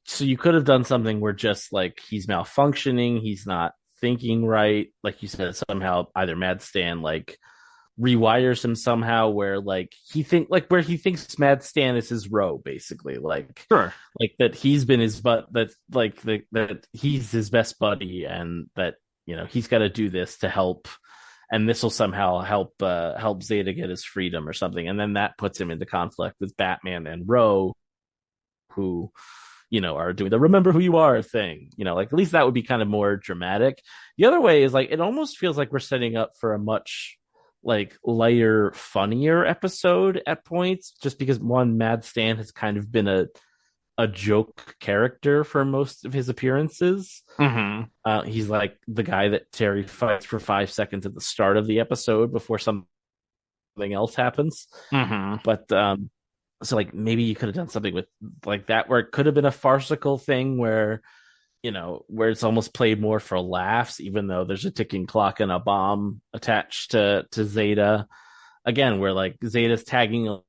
Speaker 4: So you could have done something where just like he's malfunctioning, he's not thinking right, like you said, somehow either Mad Stan like rewires him somehow where like he thinks Mad Stan is his row, basically, like
Speaker 3: sure,
Speaker 4: like that he's been his that he's his best buddy, and that he's got to do this to help, and this will somehow help Zeta get his freedom or something, and then that puts him into conflict with Batman and Row, who are doing the remember who you are thing. Like at least that would be kind of more dramatic. The other way is like it almost feels like we're setting up for a much like lighter, funnier episode at points, just because Mad Stan has kind of been a joke character for most of his appearances.
Speaker 3: Mm-hmm.
Speaker 4: He's like the guy that Terry fights for 5 seconds at the start of the episode before something else happens.
Speaker 3: Mm-hmm.
Speaker 4: But so like maybe you could have done something with like that where it could have been a farcical thing where where it's almost played more for laughs, even though there's a ticking clock and a bomb attached to Zeta. Again, where like Zeta's tagging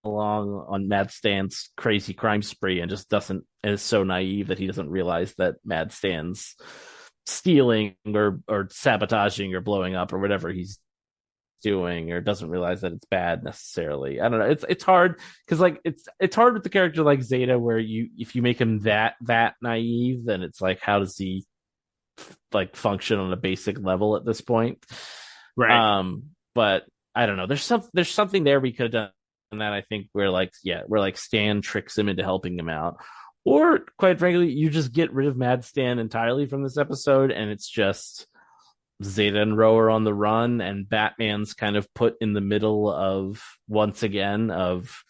Speaker 4: along on Mad Stan's crazy crime spree and just is so naive that he doesn't realize that Mad Stan's stealing or sabotaging or blowing up or whatever he's doing, or doesn't realize that it's bad necessarily. I don't know. It's hard because like it's hard with the character like Zeta, where if you make him that naive, then it's like how does he like function on a basic level at this point?
Speaker 3: Right.
Speaker 4: But I don't know. There's something there we could have done that I think where Stan tricks him into helping him out, or quite frankly, you just get rid of Mad Stan entirely from this episode, and it's just Zeta and Row are on the run, and Batman's kind of put in the middle of once again of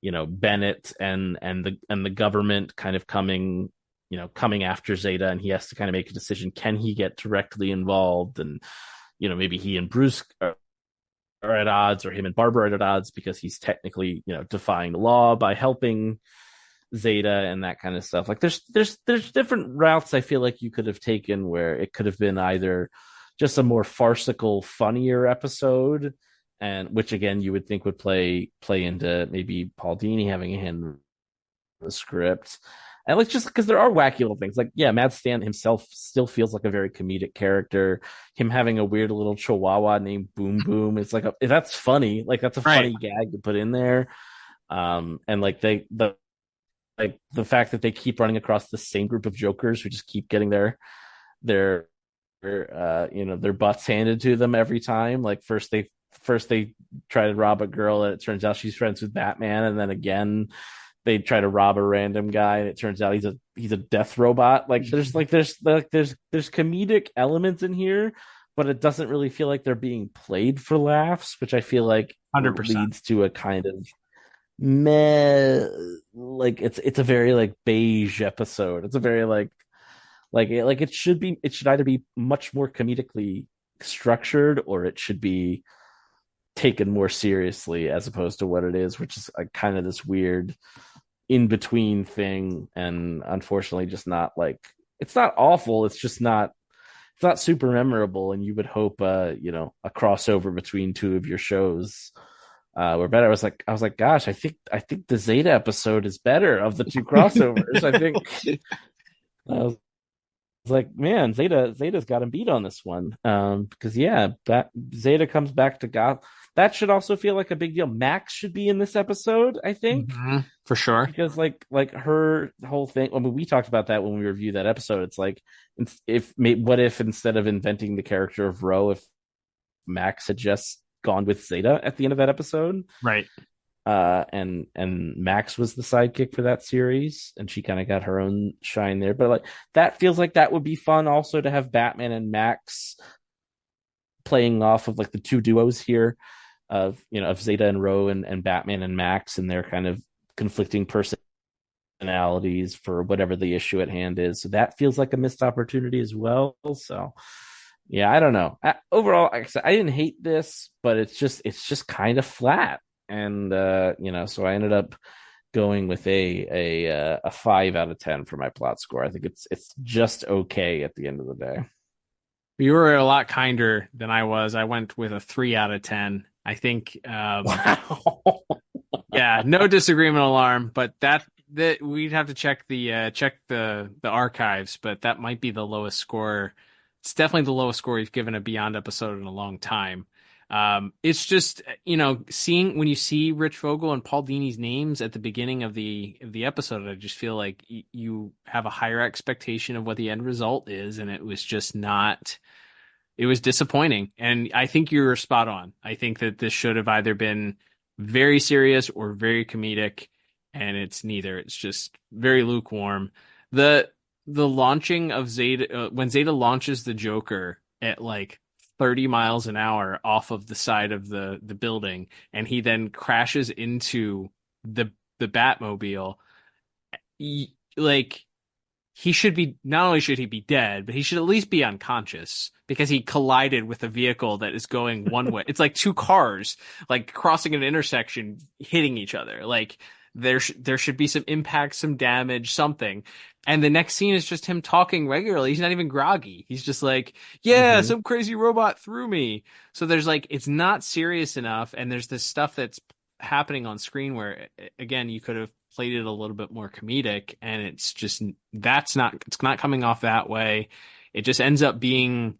Speaker 4: Bennett and the government kind of coming after Zeta, and he has to kind of make a decision: can he get directly involved? And maybe he and Bruce are at odds, or him and Barbara are at odds because he's technically defying the law by helping Zeta and that kind of stuff. Like there's different routes I feel like you could have taken where it could have been either just a more farcical, funnier episode, and which again you would think would play into maybe Paul Dini having a hand in the script, and like just because there are wacky little things, like Mad Stan himself still feels like a very comedic character. Him having a weird little chihuahua named Boom Boom, it's like that's funny, like that's a funny gag to put in there, and like the fact that they keep running across the same group of jokers who just keep getting their butts handed to them every time. Like first they try to rob a girl and it turns out she's friends with Batman, and then again they try to rob a random guy and it turns out he's a death robot. Like there's comedic elements in here, but it doesn't really feel like they're being played for laughs, which I feel like
Speaker 3: 100%
Speaker 4: leads to a kind of meh, like it's a very like beige episode. It's a very like it should either be much more comedically structured, or it should be taken more seriously as opposed to what it is, which is like kind of this weird in between thing. And unfortunately, just not like, it's not awful. It's not super memorable. And you would hope, a crossover between two of your shows were better. I was like, gosh, I think the Zeta episode is better of the two crossovers. I think I was like, man, Zeta's got him beat on this one. Because yeah, Zeta comes back to Goth. That should also feel like a big deal. Max should be in this episode, I think,
Speaker 3: for sure,
Speaker 4: because like her whole thing. I mean, we talked about that when we reviewed that episode. It's like, what if instead of inventing the character of Ro, if Max had just gone with Zeta at the end of that episode,
Speaker 3: right?
Speaker 4: And Max was the sidekick for that series, and she kind of got her own shine there. But like, that feels like that would be fun also to have Batman and Max playing off of like the two duos here of Zeta and Ro, and Batman and Max, and their kind of conflicting personalities for whatever the issue at hand is. So that feels like a missed opportunity as well. So yeah, I don't know. Overall, like I said, I didn't hate this, but it's just kind of flat. And so I ended up going with a 5 out of 10 for my plot score. I think it's just okay at the end of the day.
Speaker 3: You were a lot kinder than I was. I went with a 3 out of 10. I think,
Speaker 4: Wow.
Speaker 3: yeah, no disagreement alarm, but that we'd have to check the archives, but that might be the lowest score. It's definitely the lowest score you've given a Beyond episode in a long time. It's just, when you see Rich Vogel and Paul Dini's names at the beginning of the episode, I just feel like you have a higher expectation of what the end result is, and it was just not. It was disappointing, and I think you were spot on. I think that this should have either been very serious or very comedic, and it's neither. It's just very lukewarm. The launching of Zeta, when Zeta launches the Joker at like 30 miles an hour off of the side of the building, and he then crashes into the Batmobile, he should be, not only should he be dead, but he should at least be unconscious because he collided with a vehicle that is going one way. It's like two cars like crossing an intersection, hitting each other. Like there should be some impact, some damage, something. And the next scene is just him talking regularly. He's not even groggy. He's just like, yeah, some crazy robot threw me. So there's like, it's not serious enough. And there's this stuff that's happening on screen where, again, you could have played it a little bit more comedic, and it's not coming off that way. It just ends up being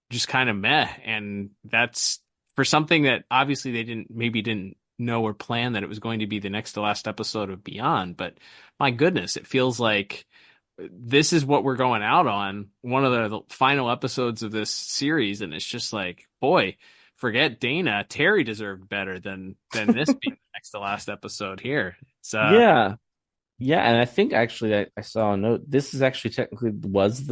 Speaker 3: just kind of meh. And that's for something that obviously they didn't know or plan that it was going to be the next to last episode of Beyond. But my goodness, it feels like this is what we're going out on, one of the final episodes of this series. And it's just like, boy, forget Dana. Terry deserved better than this being the next to last episode here. It's,
Speaker 4: yeah. And I think actually I saw a note. This is actually technically was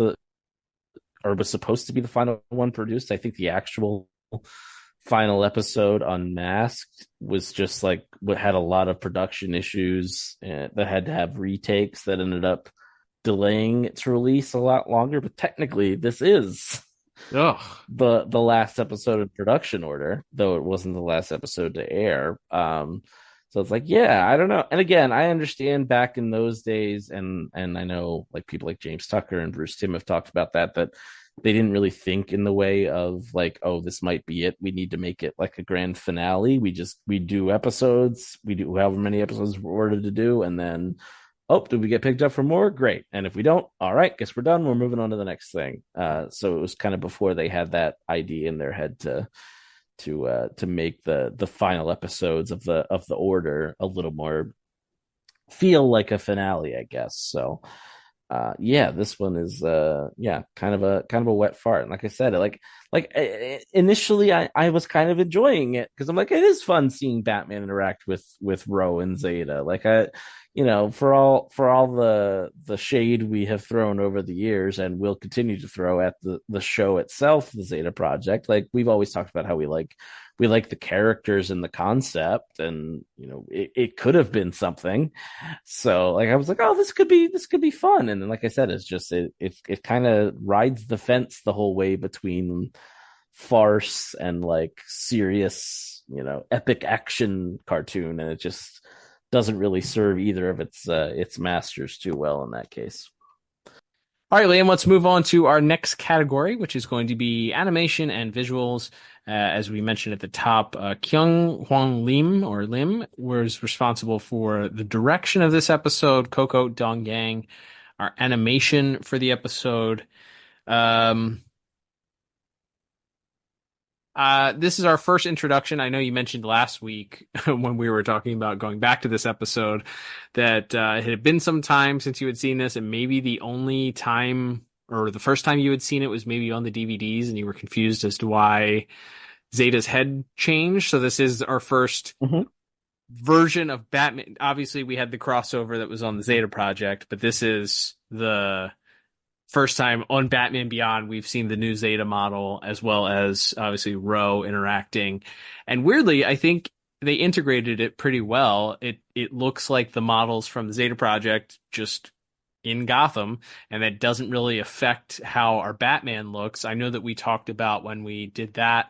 Speaker 4: supposed to be the final one produced. I think the actual final episode Unmasked was just like what had a lot of production issues that had to have retakes that ended up delaying its release a lot longer. But technically, this is the last episode in production order, though it wasn't the last episode to air. So it's like, yeah, I don't know. And again, I understand back in those days, and I know like people like James Tucker and Bruce Timm have talked about that they didn't really think in the way of like, oh, this might be it. We need to make it like a grand finale. We do episodes. We do however many episodes we're ordered to do. And then, oh, did we get picked up for more? Great. And if we don't, all right, guess we're done. We're moving on to the next thing. So it was kind of before they had that idea in their head to make the final episodes of the order a little more feel like a finale, I guess. So this one is kind of a wet fart. And like I said, initially I was kind of enjoying it because I'm like, it is fun seeing Batman interact with Ro and Zeta. Like for all the shade we have thrown over the years and will continue to throw at the show itself, the Zeta Project, like we've always talked about how we like the characters and the concept, and it could have been something. So like I was like, oh, this could be fun. And then like I said, it's just it kind of rides the fence the whole way between farce and like serious, epic action cartoon, and it just doesn't really serve either of its masters too well in that case.
Speaker 3: All right, Liam, let's move on to our next category, which is going to be animation and visuals. As we mentioned at the top, Kyung Hwang Lim was responsible for the direction of this episode. Coco Dong Yang, our animation for the episode. This is our first introduction. I know you mentioned last week when we were talking about going back to this episode that it had been some time since you had seen this, and maybe the only time or the first time you had seen it was maybe on the DVDs, and you were confused as to why Zeta's head changed. So this is our first version of Batman. Obviously, we had the crossover that was on the Zeta Project, but this is the first time on Batman Beyond we've seen the new Zeta model, as well as obviously Ro interacting. And weirdly, I think they integrated it pretty well. It looks like the models from the Zeta Project just in Gotham, and that doesn't really affect how our Batman looks. I know that we talked about when we did that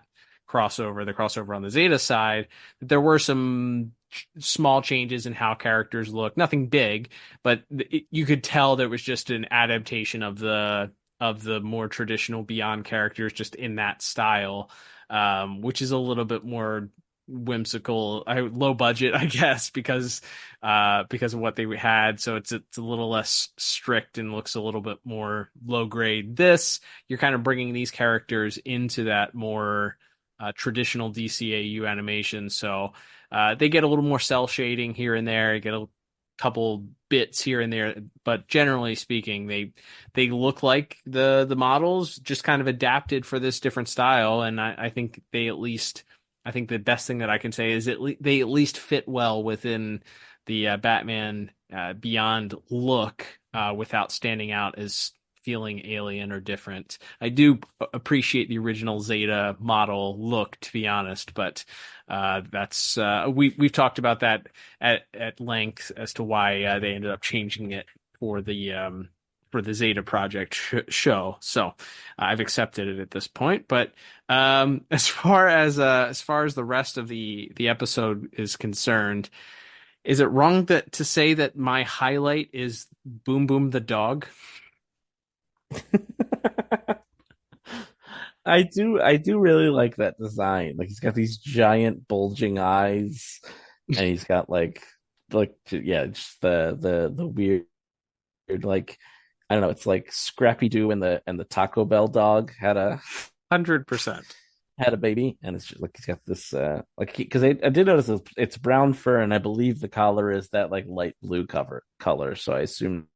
Speaker 3: crossover, the crossover on the Zeta side, that there were some small changes in how characters look, nothing big, but you could tell there was just an adaptation of the more traditional Beyond characters just in that style, which is a little bit more whimsical, low budget, I guess, because of what they had. So it's a little less strict and looks a little bit more low grade. This, you're kind of bringing these characters into that more traditional DCAU animation. So they get a little more cell shading here and there. You get a couple bits here and there, but generally speaking, they look like the models, just kind of adapted for this different style. And I think I think the best thing that I can say is they at least fit well within the Batman Beyond look without standing out as feeling alien or different. I do appreciate the original Zeta model look, to be honest, but that's we've talked about that at length as to why they ended up changing it for the Zeta Project show. So I've accepted it at this point. But as far as the rest of the episode is concerned, is it wrong to say that my highlight is Boom Boom the dog?
Speaker 4: I do really like that design. Like he's got these giant bulging eyes, and he's got just the weird, like, I don't know, it's like Scrappy Doo and the Taco Bell dog had
Speaker 3: 100%
Speaker 4: had a baby, and it's just like he's got this because I did notice it's brown fur, and I believe the collar is that like light blue color. So I assume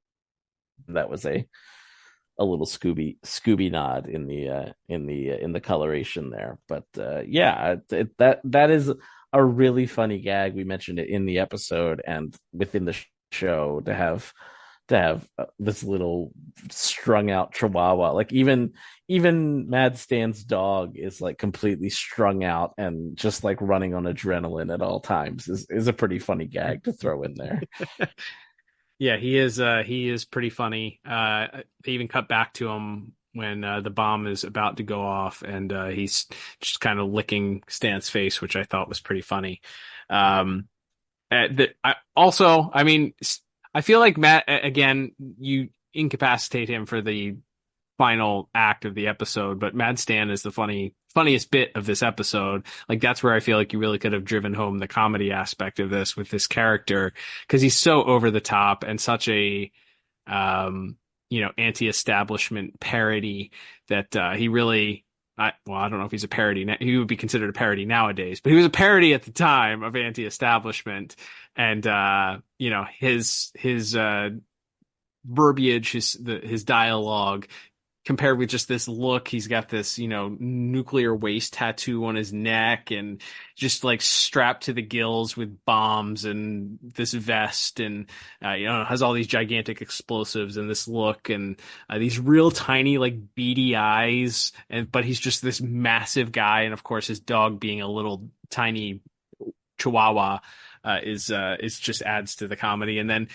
Speaker 4: that was a little Scooby nod in the coloration there. But that is a really funny gag. We mentioned it in the episode and within the show to have this little strung out chihuahua. Like even Mad Stan's dog is like completely strung out and just like running on adrenaline at all times is a pretty funny gag to throw in there.
Speaker 3: Yeah, he is pretty funny. They even cut back to him when the bomb is about to go off, and he's just kind of licking Stan's face, which I thought was pretty funny. I feel like Matt, again, you incapacitate him for the final act of the episode, but Mad Stan is the funniest bit of this episode. Like that's where I feel like you really could have driven home the comedy aspect of this with this character, because he's so over the top and such a anti-establishment parody that he really I don't know if he's a parody. He would be considered a parody nowadays, but he was a parody at the time of anti-establishment, and his verbiage, his dialogue compared with just this look, he's got this, nuclear waste tattoo on his neck and just like strapped to the gills with bombs and this vest and, has all these gigantic explosives and this look and these real tiny, like beady eyes. But he's just this massive guy. And of course, his dog being a little tiny Chihuahua, is just adds to the comedy. And then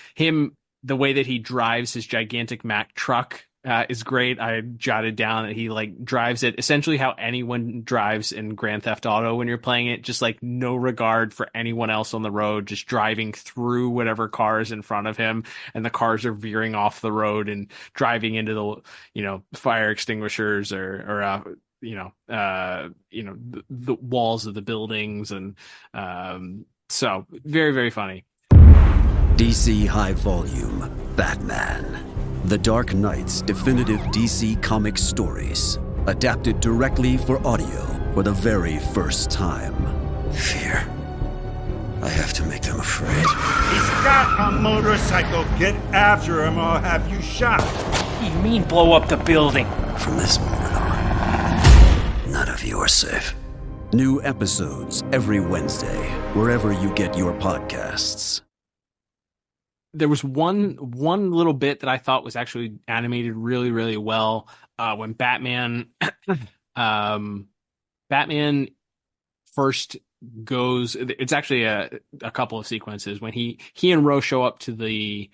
Speaker 3: the way that he drives his gigantic Mack truck is great. I jotted down that he like drives it essentially how anyone drives in Grand Theft Auto when you're playing it, just like no regard for anyone else on the road, just driving through whatever car is in front of him, and the cars are veering off the road and driving into the fire extinguishers or the walls of the buildings, and so very, very funny.
Speaker 12: DC High Volume Batman. The Dark Knight's definitive DC Comics stories, adapted directly for audio for the very first time.
Speaker 13: Fear. I have to make them afraid.
Speaker 14: He's got a motorcycle. Get after him or I'll have you shot.
Speaker 2: You mean blow up the building?
Speaker 13: From this moment on, none of you are safe.
Speaker 12: New episodes every Wednesday, wherever you get your podcasts.
Speaker 3: There was one little bit that I thought was actually animated really, really well. When Batman first goes, it's actually a couple of sequences when he and Ro show up to the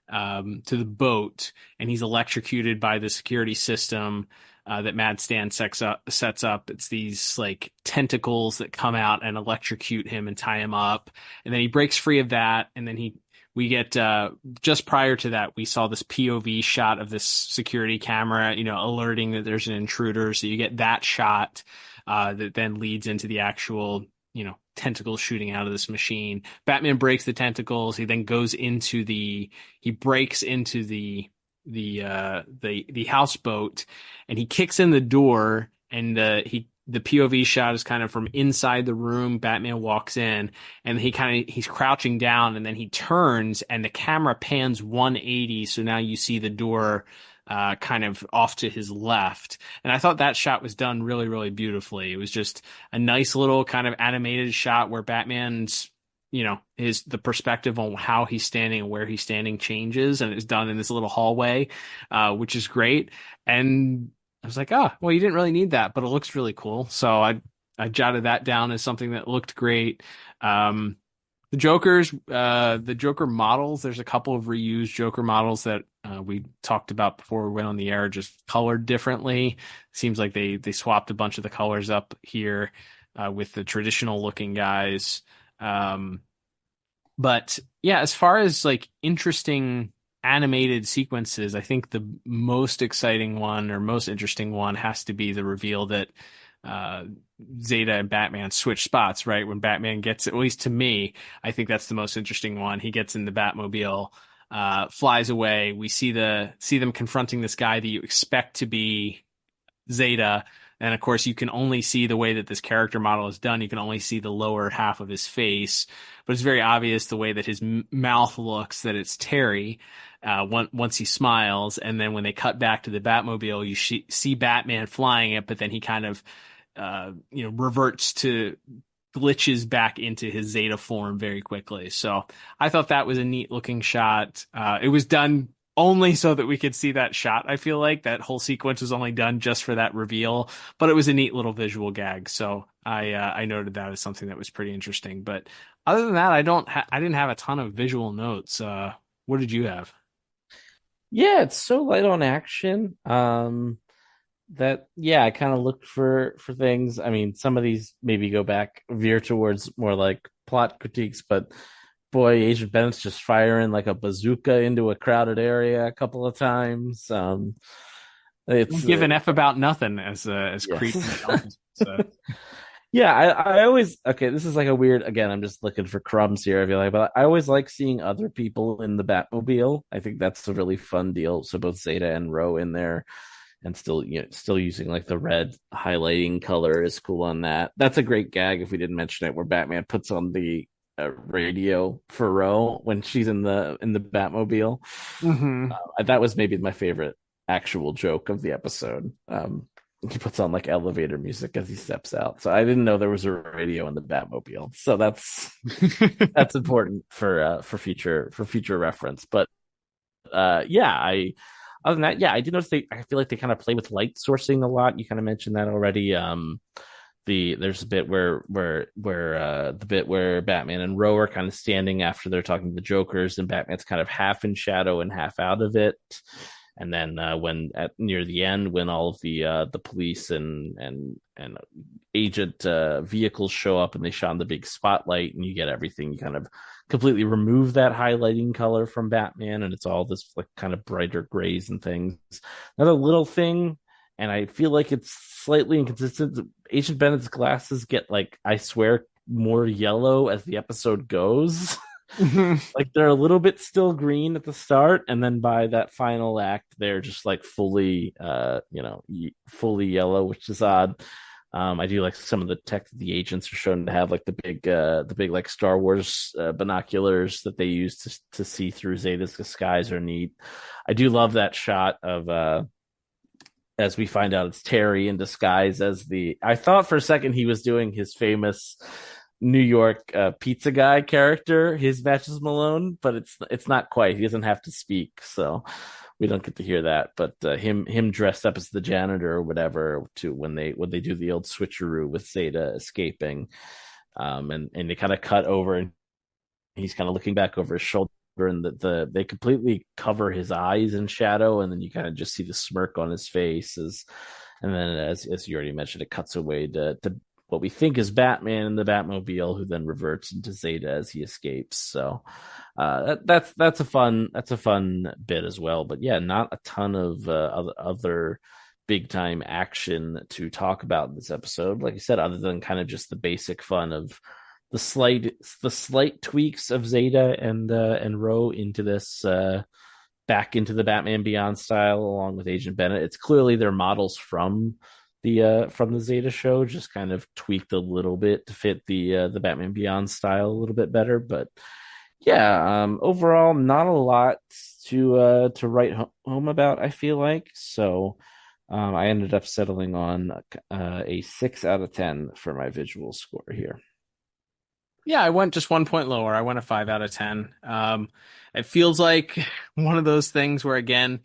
Speaker 3: boat, and he's electrocuted by the security system that Mad Stan sets up. It's these like tentacles that come out and electrocute him and tie him up, and then he breaks free of that, and then we get just prior to that, we saw this POV shot of this security camera, alerting that there's an intruder. So you get that shot that then leads into the actual, tentacles shooting out of this machine. Batman breaks the tentacles. He then goes into he breaks into the houseboat, and he kicks in the door, and the POV shot is kind of from inside the room. Batman walks in, and he's crouching down, and then he turns, and the camera pans 180. So now you see the door kind of off to his left. And I thought that shot was done really, really beautifully. It was just a nice little kind of animated shot where Batman's, the perspective on how he's standing and where he's standing changes, and it's done in this little hallway, which is great. And I was like, well, you didn't really need that, but it looks really cool. So I jotted that down as something that looked great. The Joker models, there's a couple of reused Joker models that we talked about before we went on the air, just colored differently. Seems like they swapped a bunch of the colors up here with the traditional looking guys. But yeah, as far as like interesting animated sequences, I think the most exciting one or most interesting one has to be the reveal that Zeta and Batman switch spots, right? When Batman gets, at least to me, I think that's the most interesting one. He gets in the Batmobile, flies away. We see them confronting this guy that you expect to be Zeta. And of course, you can only see the way that this character model is done. You can only see the lower half of his face, but it's very obvious the way that his mouth looks that it's Terry once he smiles. And then when they cut back to the Batmobile, you see Batman flying it, but then he kind of, reverts to glitches back into his Zeta form very quickly. So I thought that was a neat looking shot. It was done only so that we could see that shot. I feel like that whole sequence was only done just for that reveal, but it was a neat little visual gag. So I noted that as something that was pretty interesting. But other than that, I didn't have a ton of visual notes. What did you have?
Speaker 4: Yeah, it's so light on action. I kind of looked for things. I mean, some of these maybe veer towards more like plot critiques, but boy, Agent Bennett's just firing like a bazooka into a crowded area a couple of times. It's
Speaker 3: give an F about nothing, as Creed.
Speaker 4: Yeah, I always, okay, this is like a weird, again, I'm just looking for crumbs here, I feel like, but I always like seeing other people in the Batmobile. I think that's a really fun deal. So both Zeta and Ro in there, and still using like the red highlighting color is cool on that. That's a great gag, if we didn't mention it, where Batman puts on the radio for Ro when she's in the Batmobile.
Speaker 3: Mm-hmm.
Speaker 4: That was maybe my favorite actual joke of the episode. He puts on like elevator music as he steps out. So I didn't know there was a radio in the Batmobile. So that's important for future reference. But yeah, other than that, yeah, I did notice I feel like they kind of play with light sourcing a lot. You kind of mentioned that already. There's a bit where the bit where Batman and Ro are kind of standing after they're talking to the Jokers, and Batman's kind of half in shadow and half out of it. And then when at near the end, when all of the police and agent vehicles show up and they shine the big spotlight and you get everything, you kind of completely remove that highlighting color from Batman, and it's all this like kind of brighter grays and things. Another little thing, and I feel like it's slightly inconsistent. Agent Bennett's glasses get like, I swear, more yellow as the episode goes. Like they're a little bit still green at the start, and then by that final act, they're just like fully fully yellow, which is odd. I do like some of the tech that the agents are shown to have, like the big like Star Wars binoculars that they use to see through Zeta's disguise are neat. I do love that shot of as we find out it's Terry in disguise as I thought for a second he was doing his famous New York pizza guy character, his Matches Malone, but it's not quite. He doesn't have to speak, so we don't get to hear that. But him dressed up as the janitor or whatever to when they do the old switcheroo with Zeta escaping, and they kind of cut over and he's kind of looking back over his shoulder, and they completely cover his eyes in shadow, and then you kind of just see the smirk on his face and then as you already mentioned, it cuts away to what we think is Batman in the Batmobile, who then reverts into Zeta as he escapes. So that's a fun bit as well. But yeah, not a ton of other big time action to talk about in this episode. Like I said, other than kind of just the basic fun of the slight tweaks of Zeta and Ro into this back into the Batman Beyond style, along with Agent Bennett. It's clearly their models from the Zeta show, just kind of tweaked a little bit to fit the Batman Beyond style a little bit better. But yeah, overall, not a lot to write home about, I feel like. So I ended up settling on a 6 out of 10 for my visual score here.
Speaker 3: Yeah, I went just 1 point lower. I went a 5 out of 10. It feels like one of those things where, again,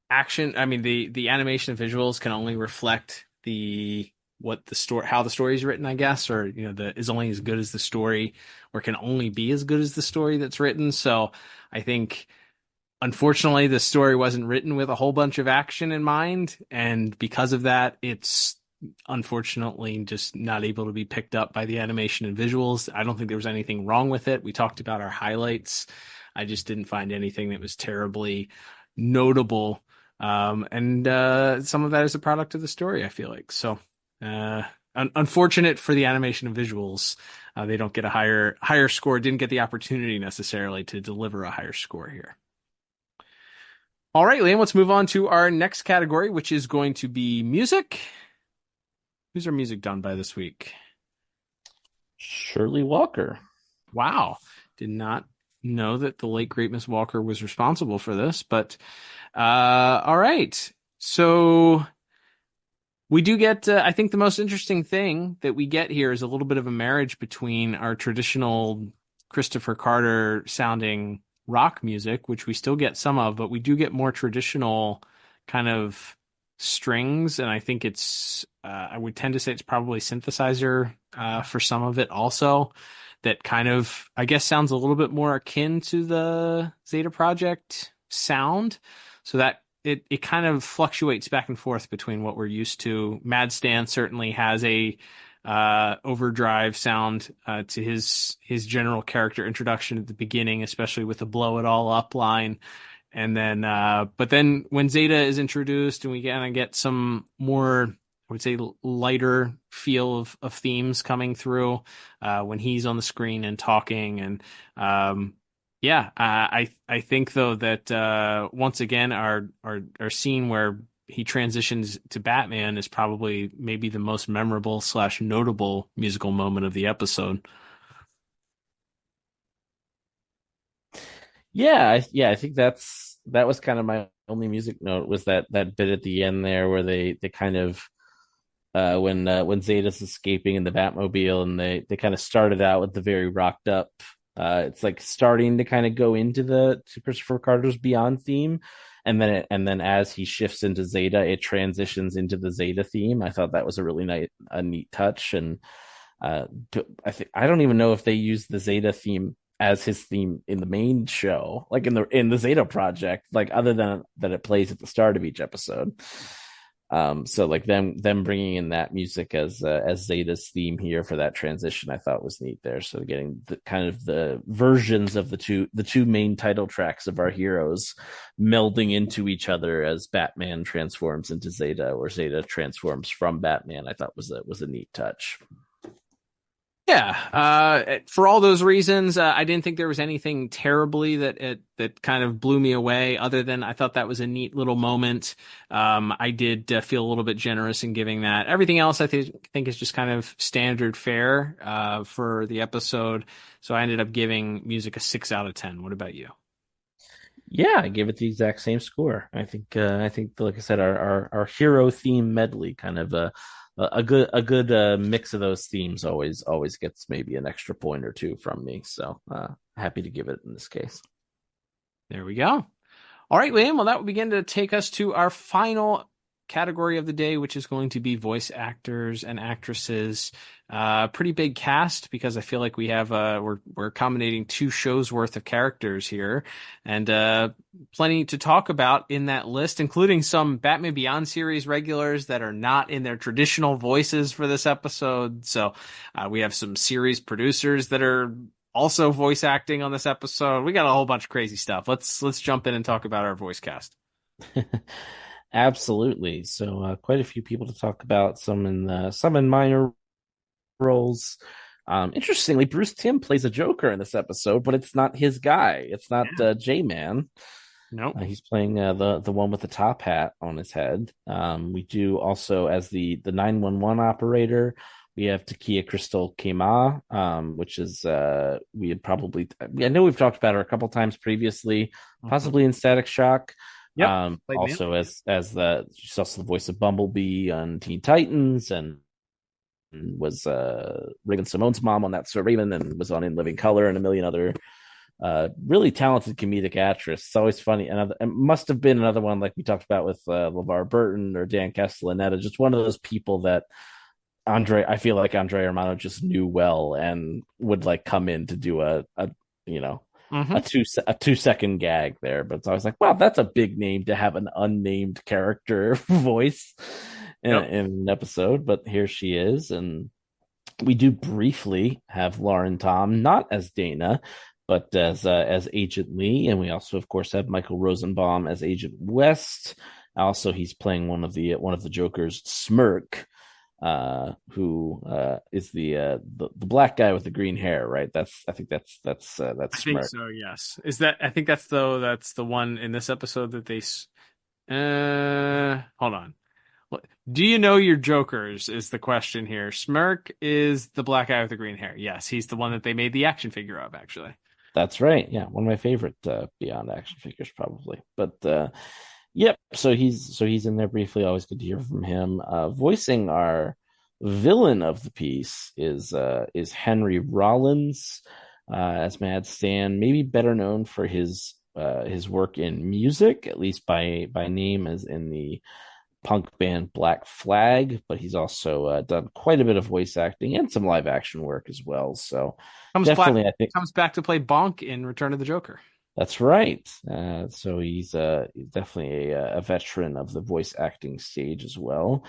Speaker 3: action, I mean, the animation and visuals can only reflect how the story is written, I guess, or is only as good as the story, or can only be as good as the story that's written. So I think, unfortunately, the story wasn't written with a whole bunch of action in mind, and because of that, it's unfortunately just not able to be picked up by the animation and visuals. I don't think there was anything wrong with it. We talked about our highlights. I just didn't find anything that was terribly notable. And some of that is a product of the story, I feel like. So unfortunate for the animation and visuals. They don't get a higher score, didn't get the opportunity necessarily to deliver a higher score here. All right, Liam, let's move on to our next category, which is going to be music. Who's our music done by this week?
Speaker 4: Shirley Walker.
Speaker 3: Wow. Did not know that the late great Miss Walker was responsible for this, but all right. So we do get, I think the most interesting thing that we get here is a little bit of a marriage between our traditional Christopher Carter sounding rock music, which we still get some of, but we do get more traditional kind of strings, and I think it's I would tend to say it's probably synthesizer for some of it also, that kind of, I guess, sounds a little bit more akin to the Zeta Project sound, so that it kind of fluctuates back and forth between what we're used to. Mad Stan certainly has a overdrive sound to his general character introduction at the beginning, especially with the blow it all up line. And then, but then when Zeta is introduced and we kind of get some more, I would say, lighter feel of themes coming through when he's on the screen and talking. And I think though that once again our scene where he transitions to Batman is probably maybe the most memorable / notable musical moment of the episode.
Speaker 4: I think that's that was kind of my only music note, was that bit at the end there where they kind of when Zeta's escaping in the Batmobile, and they kind of started out with the very rocked up. It's like starting to kind of go into to Christopher Carter's Beyond theme, and then as he shifts into Zeta, it transitions into the Zeta theme. I thought that was a really neat touch, and I don't even know if they use the Zeta theme as his theme in the main show, like in the Zeta project, like other than that it plays at the start of each episode. So like them bringing in that music as Zeta's theme here for that transition, I thought was neat there. So getting the kind of the versions of the two main title tracks of our heroes melding into each other as Batman transforms into Zeta, or Zeta transforms from Batman, I thought was a neat touch.
Speaker 3: Yeah, for all those reasons, I didn't think there was anything terribly that kind of blew me away, other than I thought that was a neat little moment. I did feel a little bit generous in giving that. Everything else I think is just kind of standard fare for the episode. So I ended up giving music a 6 out of 10. What about you?
Speaker 4: Yeah, I gave it the exact same score. I think like I said, our hero theme medley kind of a good mix of those themes always gets maybe an extra point or two from me. So happy to give it in this case.
Speaker 3: There we go. All right, Liam. Well, that will begin to take us to our final category of the day, which is going to be voice actors and actresses. Pretty big cast, because I feel like we have we're accommodating 2 shows worth of characters here, and plenty to talk about in that list, including some Batman Beyond series regulars that are not in their traditional voices for this episode. So we have some series producers that are also voice acting on this episode. We got a whole bunch of crazy stuff. Let's jump in and talk about our voice cast.
Speaker 4: Absolutely. So quite a few people to talk about, some in minor roles. Interestingly, Bruce Timm plays a Joker in this episode, but it's not his guy. It's not J-Man.
Speaker 3: No,
Speaker 4: he's playing the one with the top hat on his head. We do also, as the 911 operator, we have Takia Crystal Kema, which is I know we've talked about her a couple times previously, possibly in Static Shock.
Speaker 3: Yep.
Speaker 4: Also she's also the voice of Bumblebee on Teen Titans, and was Raven Simone's mom on That's So Raven, and was on In Living Color and a million other really talented comedic actress. It's always funny. And it must have been another one like we talked about with LeVar Burton or Dan Castellaneta, just one of those people that I feel like Andre Romano just knew well and would like come in to do a 2-second gag there. But it's always like, wow, that's a big name to have an unnamed character voice in an episode. But here she is, and we do briefly have Lauren Tom, not as Dana, but as Agent Lee, and we also, of course, have Michael Rosenbaum as Agent West. Also, he's playing one of the Joker's, Smirk, who is the black guy with the green hair, right? I think that's Smirk.
Speaker 3: I think so. Yes. I think that's the one in this episode that they. Hold on. Do you know your Jokers? Is the question here. Smirk is the black guy with the green hair. Yes, he's the one that they made the action figure of, actually.
Speaker 4: That's right. Yeah, one of my favorite Beyond action figures, probably. But yep. So he's in there briefly. Always good to hear from him. Voicing our villain of the piece is Henry Rollins as Mad Stan, maybe better known for his work in music, at least by name, as in the punk band Black Flag, but he's also done quite a bit of voice acting and some live action work as well. So
Speaker 3: I think comes back to play Bonk in Return of the Joker.
Speaker 4: That's right. So he's definitely a veteran of the voice acting stage as well.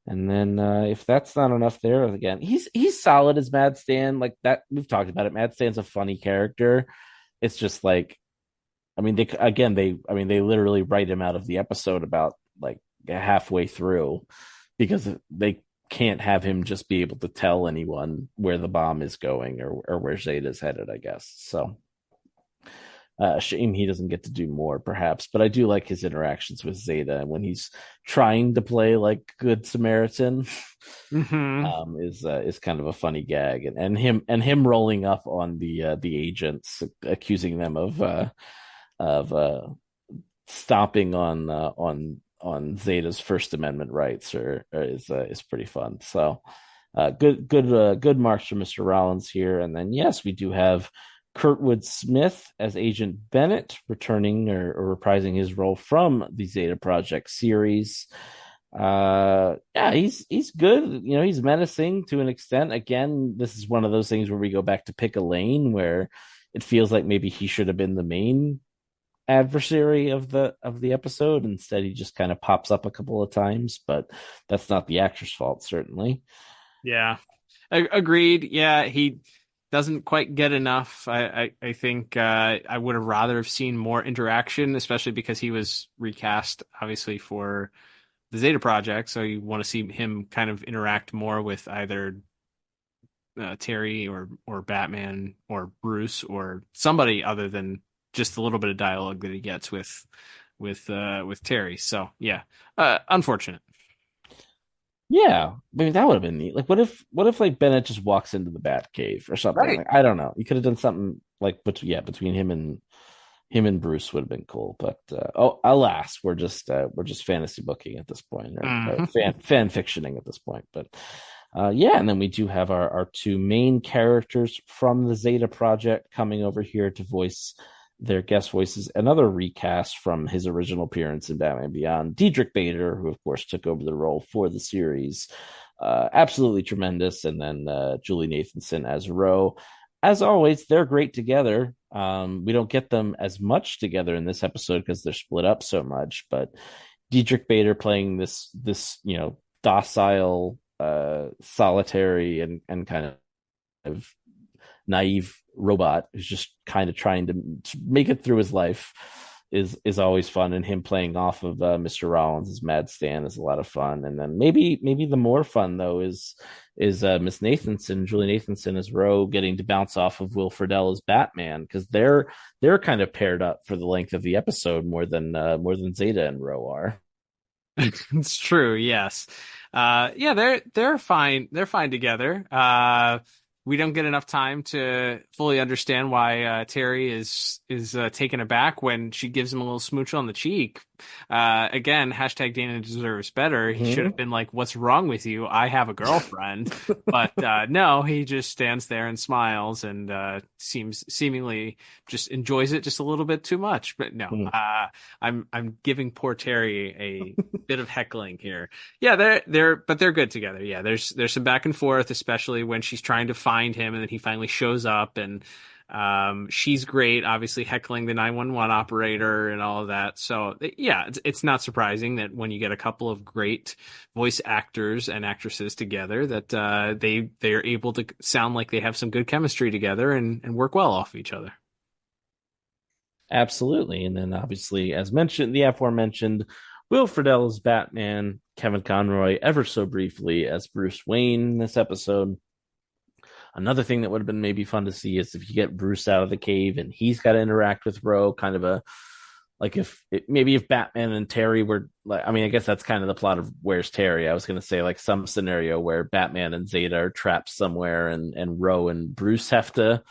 Speaker 4: And then if that's not enough there, again, he's solid as Mad Stan. Like that, we've talked about it. Mad Stan's a funny character. It's just like, they literally write him out of the episode about like halfway through, because they can't have him just be able to tell anyone where the bomb is going or where Zeta's headed, I guess. So shame he doesn't get to do more, perhaps. But I do like his interactions with Zeta when he's trying to play like Good Samaritan.
Speaker 3: Mm-hmm.
Speaker 4: Is kind of a funny gag, and him rolling up on the agents, accusing them of stomping on Zeta's First Amendment rights is pretty fun. So good marks for Mr. Rollins here. And then yes, we do have Kurtwood Smith as Agent Bennett returning or reprising his role from the Zeta Project series. Yeah, he's good. He's menacing to an extent. Again, this is one of those things where we go back to pick a lane where it feels like maybe he should have been the main adversary of the episode. Instead, he just kind of pops up a couple of times, but that's not the actor's fault, certainly.
Speaker 3: Yeah, agreed. Yeah, he doesn't quite get enough. I think I would have rather have seen more interaction, especially because he was recast, obviously, for the Zeta Project. So you want to see him kind of interact more with either Terry or Batman or Bruce or somebody other than just a little bit of dialogue that he gets with Terry. So yeah, unfortunate.
Speaker 4: Yeah, I mean that would have been neat. Like, what if like Bennett just walks into the Batcave or something?
Speaker 3: Right.
Speaker 4: Like, I don't know. You could have done something like, between him and Bruce would have been cool. But alas, we're just fantasy booking at this point, or fan fictioning at this point. But yeah, and then we do have our two main characters from the Zeta Project coming over here to voice their guest voices. Another recast from his original appearance in Batman Beyond, Diedrich Bader, who of course took over the role for the series. Absolutely tremendous. And then Julie Nathanson as Ro. As always, they're great together. We don't get them as much together in this episode because they're split up so much. But Diedrich Bader playing this docile, solitary, and kind of naive robot who's just kind of trying to make it through his life is always fun. And him playing off of Mr. Rollins as Mad Stan is a lot of fun. And then maybe the more fun though is Miss Nathanson, Julie Nathanson as Ro, getting to bounce off of Will Friedle as Batman, because they're kind of paired up for the length of the episode more than Zeta and Ro are.
Speaker 3: It's true. Yes. Yeah, they're fine. They're fine together. We don't get enough time to fully understand why Terry is taken aback when she gives him a little smooch on the cheek. Again, hashtag Dana deserves better. He should have been like, "What's wrong with you? I have a girlfriend." But no, he just stands there and smiles and seemingly just enjoys it just a little bit too much. But no, I'm giving poor Terry a bit of heckling here. Yeah, they're good together. Yeah, there's some back and forth, especially when she's trying to find him and then he finally shows up, and she's great, obviously heckling the 911 operator and all of that. So yeah, it's not surprising that when you get a couple of great voice actors and actresses together that they are able to sound like they have some good chemistry together and work well off each other.
Speaker 4: Absolutely. And then obviously, as mentioned, the aforementioned Will Friedle as Batman, Kevin Conroy ever so briefly as Bruce Wayne in this episode. Another thing that would have been maybe fun to see is if you get Bruce out of the cave and he's got to interact with Ro, kind of if Batman and Terry were like, I mean, I guess that's kind of the plot of Where's Terry? I was going to say like some scenario where Batman and Zeta are trapped somewhere and Ro and Bruce have to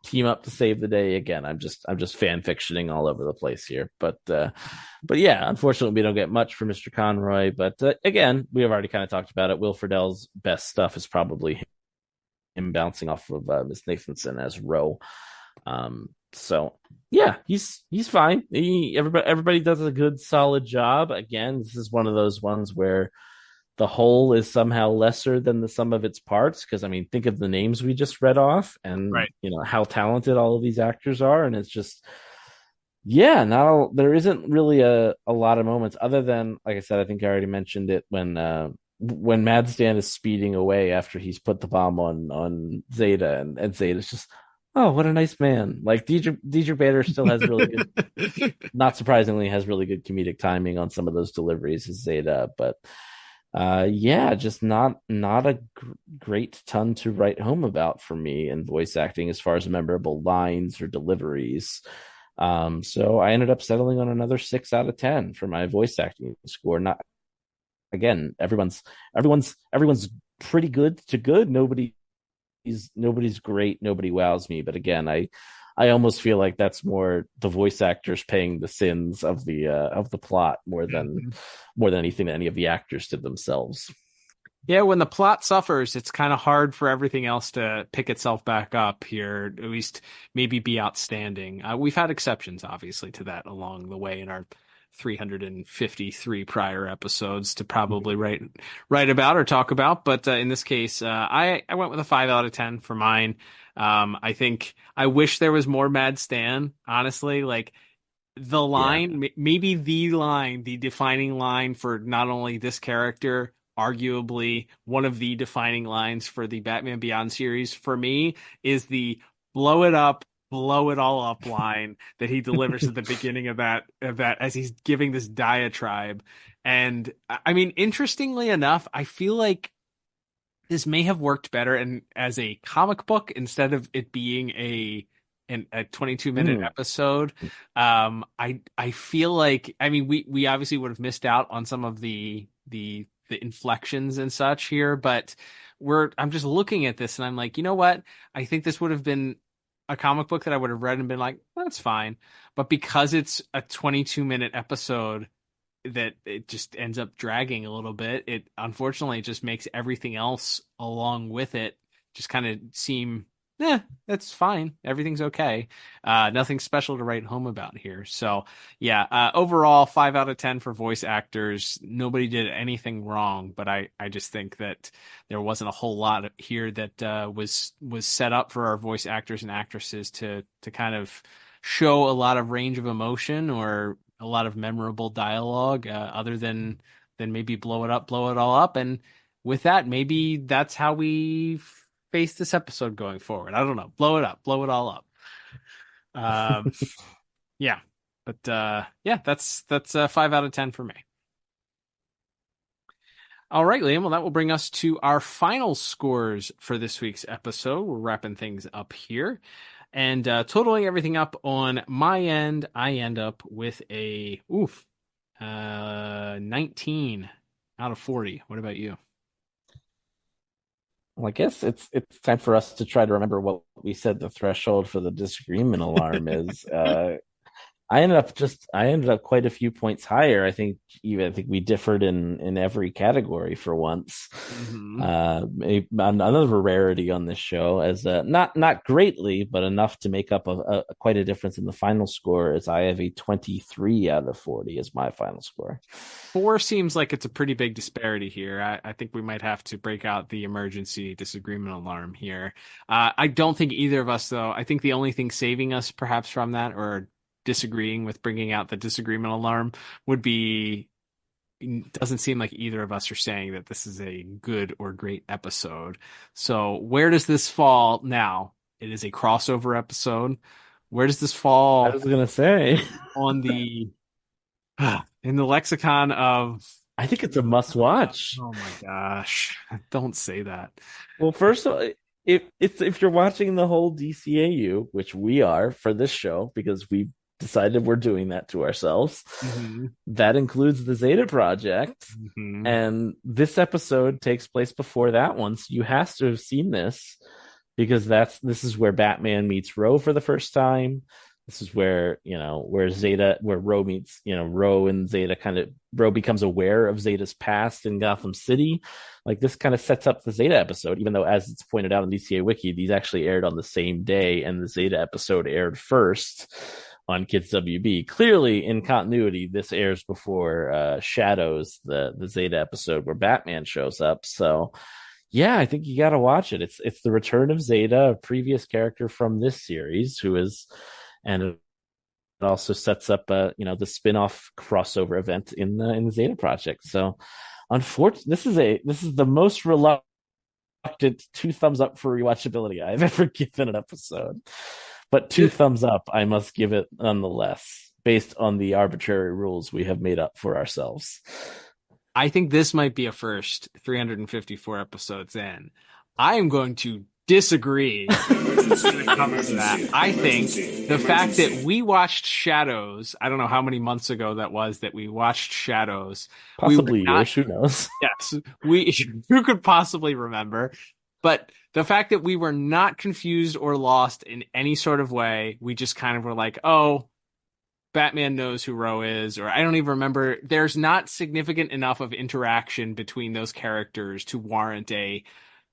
Speaker 4: team up to save the day. Again, I'm just fan fictioning all over the place here, but yeah, unfortunately we don't get much for Mr. Conroy. But again, we have already kind of talked about it. Will Friedle's best stuff is probably him bouncing off of Miss Nathanson as Ro. So yeah, he's fine. Everybody does a good solid job. Again, this is one of those ones where the whole is somehow lesser than the sum of its parts, because I mean, think of the names we just read off and
Speaker 3: right.
Speaker 4: How talented all of these actors are, and it's just there isn't really a lot of moments other than, like I said, I think I already mentioned it when Mad Stan is speeding away after he's put the bomb on Zeta, and Zeta's just, oh, what a nice man. Like Diedrich Bader still has really good, not surprisingly, has really good comedic timing on some of those deliveries as Zeta, but yeah, just not a great ton to write home about for me in voice acting as far as memorable lines or deliveries. So I ended up settling on another 6 out of 10 for my voice acting score. Not again, everyone's pretty good to good. Nobody's great. Nobody wows me. But again, I almost feel like that's more the voice actors paying the sins of the plot more than anything that any of the actors did themselves.
Speaker 3: Yeah, when the plot suffers, it's kind of hard for everything else to pick itself back up here, at least maybe be outstanding. We've had exceptions, obviously, to that along the way in our 353 prior episodes to probably write about or talk about. But in this case, I went with a 5 out of 10 for mine. I think I wish there was more Mad Stan, honestly. Like, the line, maybe the defining line for not only this character, arguably one of the defining lines for the Batman Beyond series for me is the blow it up, blow it all up line that he delivers at the beginning of that as he's giving this diatribe. And I mean, interestingly enough, I feel like this may have worked better and as a comic book instead of it being a 22-minute episode. I feel like, I mean, we obviously would have missed out on some of the inflections and such here, but I'm just looking at this and I'm like, you know what? I think this would have been a comic book that I would have read and been like, that's fine. But because it's a 22-minute episode that it just ends up dragging a little bit, it unfortunately just makes everything else along with it just kind of seem that's fine. Everything's okay. Nothing special to write home about here. So yeah, overall 5 out of 10 for voice actors. Nobody did anything wrong, but I just think that there wasn't a whole lot here that was set up for our voice actors and actresses to kind of show a lot of range of emotion or a lot of memorable dialogue, other than maybe blow it up, blow it all up. And with that, maybe that's how we face this episode going forward. I don't know. Blow it up, blow it all up. Yeah, but yeah, that's 5 out of 10 for me. All right, Liam. Well, that will bring us to our final scores for this week's episode. We're wrapping things up here, and totaling everything up on my end, I end up with a 19 out of 40. What about you?
Speaker 4: Well, I guess it's time for us to try to remember what we said the threshold for the disagreement alarm is. I ended up quite a few points higher. I think we differed in every category for once. Another rarity on this show, as not greatly, but enough to make up quite a difference in the final score. Is I have a 23 out of 40 as my final score.
Speaker 3: 4 seems like it's a pretty big disparity here. I think we might have to break out the emergency disagreement alarm here. I don't think either of us, though. I think the only thing saving us perhaps from that, or disagreeing with bringing out the disagreement alarm, would be, it doesn't seem like either of us are saying that this is a good or great episode. So where does this fall now? It is a crossover episode. Where does this fall?
Speaker 4: I was going to say
Speaker 3: on the in the lexicon of,
Speaker 4: I think it's a must watch.
Speaker 3: Oh my gosh. Don't say that.
Speaker 4: Well, first of all, if you're watching the whole DCAU, which we are for this show because we decided we're doing that to ourselves, that includes the Zeta Project, and this episode takes place before that one, so you have to have seen this because this is where Batman meets Ro for the first time. This is where where Ro meets, Ro and Zeta Ro becomes aware of Zeta's past in Gotham City. Like, this kind of sets up the Zeta episode, even though, as it's pointed out in DCA Wiki, these actually aired on the same day, and the Zeta episode aired first on Kids WB. Clearly, in continuity, this airs before Shadows, the Zeta episode where Batman shows up. So, yeah, I think you got to watch it. It's the return of Zeta, a previous character from this series, and it also sets up the spin-off crossover event in the Zeta Project. So, unfortunately, this is the most reluctant 2 thumbs up for rewatchability I've ever given an episode. But 2 thumbs up, I must give it nonetheless, based on the arbitrary rules we have made up for ourselves.
Speaker 3: I think this might be a first 354 episodes in. I am going to disagree when it comes to that. I think the fact that we watched Shadows, I don't know how many months ago that was that we watched Shadows.
Speaker 4: Possibly years, who knows?
Speaker 3: Yes, who could possibly remember? But the fact that we were not confused or lost in any sort of way, we just kind of were like, oh, Batman knows who Ro is, or I don't even remember. There's not significant enough of interaction between those characters to warrant a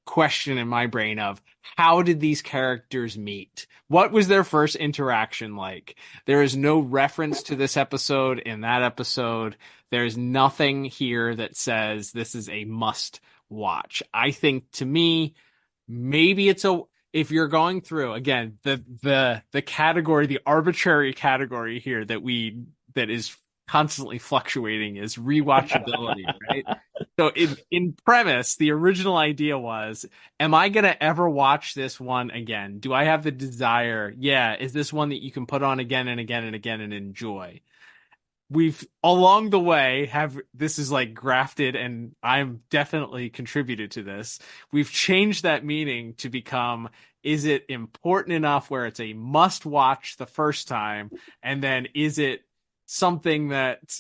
Speaker 3: question in my brain of how did these characters meet? What was their first interaction like? There is no reference to this episode in that episode. There's nothing here that says this is a must watch. I think to me, maybe if you're going through again the category, the arbitrary category here that is constantly fluctuating is rewatchability, right? So in premise, the original idea was, am I going to ever watch this one again? Do I have the desire? Yeah. Is this one that you can put on again and again and again and enjoy? We've along the way this is like grafted, and I'm definitely contributed to this. We've changed that meaning to become, is it important enough where it's a must watch the first time? And then is it something that,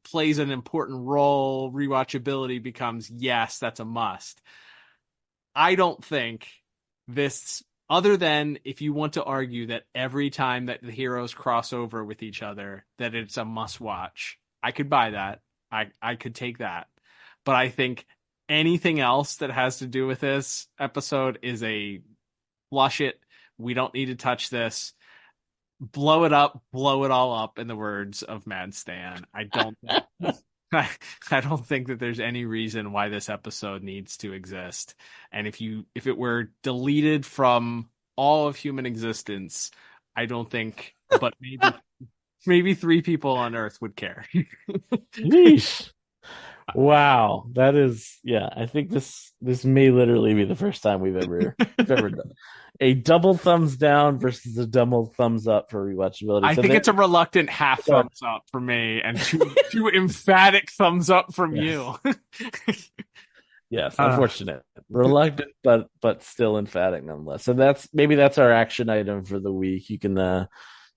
Speaker 3: plays an important role? Rewatchability becomes, yes, that's a must. I don't think this, other than if you want to argue that every time that the heroes cross over with each other, that it's a must watch, I could buy that. I could take that. But I think anything else that has to do with this episode is a flush it. We don't need to touch this. Blow it up, blow it all up, in the words of Mad Stan. I don't think that there's any reason why this episode needs to exist. And if it were deleted from all of human existence, I don't think, but maybe 3 people on Earth would care.
Speaker 4: Yeesh. Wow, that is, yeah. I think this may literally be the first time we've ever done a double thumbs down versus a double thumbs up for rewatchability.
Speaker 3: I think it's a reluctant half thumbs up for me, and two emphatic thumbs up from you.
Speaker 4: Yes, unfortunate, reluctant, but still emphatic nonetheless. So that's our action item for the week. You can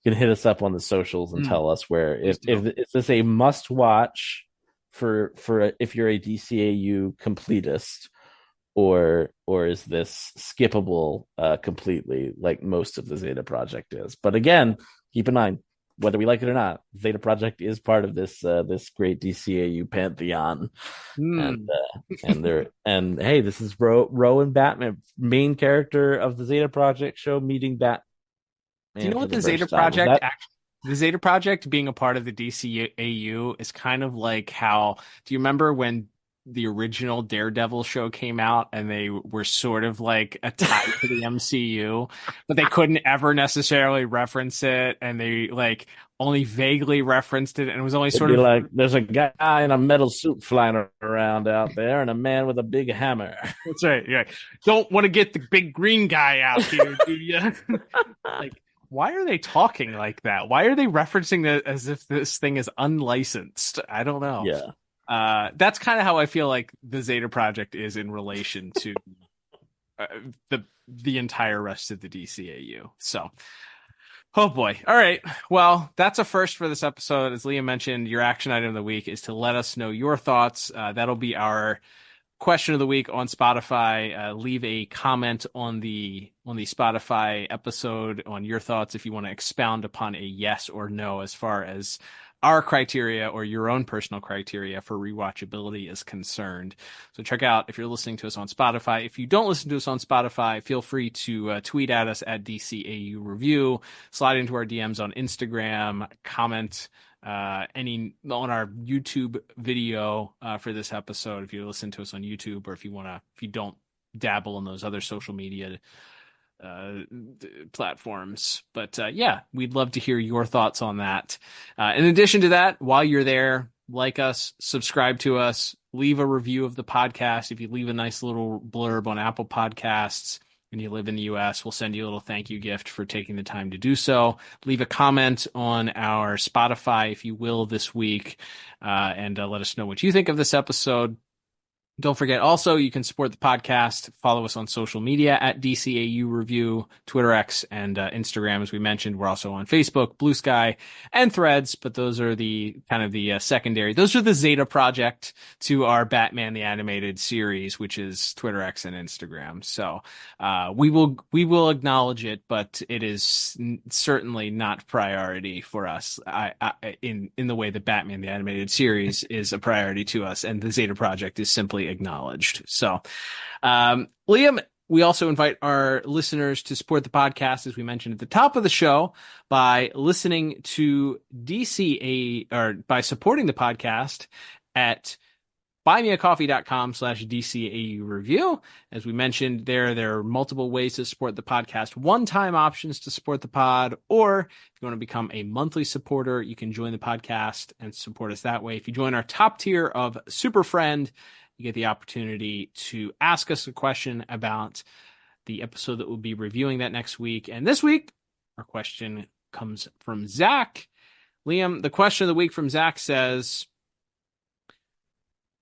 Speaker 4: hit us up on the socials and tell us where if is this a must watch for if you're a DCAU completist, or is this skippable completely, like most of the Zeta Project is. But again, keep in mind, whether we like it or not, Zeta Project is part of this great DCAU pantheon. And hey, this is Ro and Batman, main character of the Zeta Project show, meeting Batman.
Speaker 3: Do you know what the Zeta Project the Zeta Project being a part of the DCAU is kind of like how, do you remember when the original Daredevil show came out and they were sort of like a tie to the MCU, but they couldn't ever necessarily reference it, and they like only vaguely referenced it, and it was only sort of
Speaker 4: like, there's a guy in a metal suit flying around out there and a man with a big hammer.
Speaker 3: That's right. Yeah. Don't want to get the big green guy out here, do you? Like, why are they talking like that? Why are they referencing it as if this thing is unlicensed? I don't know.
Speaker 4: Yeah.
Speaker 3: That's kind of how I feel like the Zeta Project is in relation to the entire rest of the DCAU. So, oh boy. All right. Well, that's a first for this episode. As Liam mentioned, your action item of the week is to let us know your thoughts. That'll be our question of the week on Spotify. Leave a comment on the Spotify episode on your thoughts if you want to expound upon a yes or no as far as our criteria or your own personal criteria for rewatchability is concerned. So check out, if you're listening to us on Spotify. If you don't listen to us on Spotify, feel free to tweet at us at DCAU Review, slide into our DMs on Instagram, comment any on our YouTube video for this episode if you listen to us on YouTube, or if you don't dabble in those other social media platforms. But yeah, we'd love to hear your thoughts on that. In addition to that, while you're there, like us, subscribe to us, leave a review of the podcast. If you leave a nice little blurb on Apple Podcasts and you live in the US, we'll send you a little thank you gift for taking the time to do so. Leave a comment on our Spotify, if you will, this week, and let us know what you think of this episode. Don't forget, also, you can support the podcast. Follow us on social media at DCAU Review, Twitter X, and Instagram. As we mentioned, we're also on Facebook, Blue Sky, and Threads, but those are the kind of the secondary. Those are the Zeta project to our Batman the Animated Series, which is Twitter X and Instagram. So we will acknowledge it, but it is certainly not priority for us in the way that Batman the Animated Series is a priority to us, and the Zeta project is simply acknowledged. So, Liam, we also invite our listeners to support the podcast, as we mentioned at the top of the show, by listening to or by supporting the podcast at buymeacoffee.com/DCAU review. As we mentioned there are multiple ways to support the podcast, one-time options to support the pod, or if you want to become a monthly supporter, you can join the podcast and support us that way. If you join our top tier of Super Friend, you get the opportunity to ask us a question about the episode that we'll be reviewing that next week. And this week, our question comes from Zach. Liam, the question of the week from Zach says,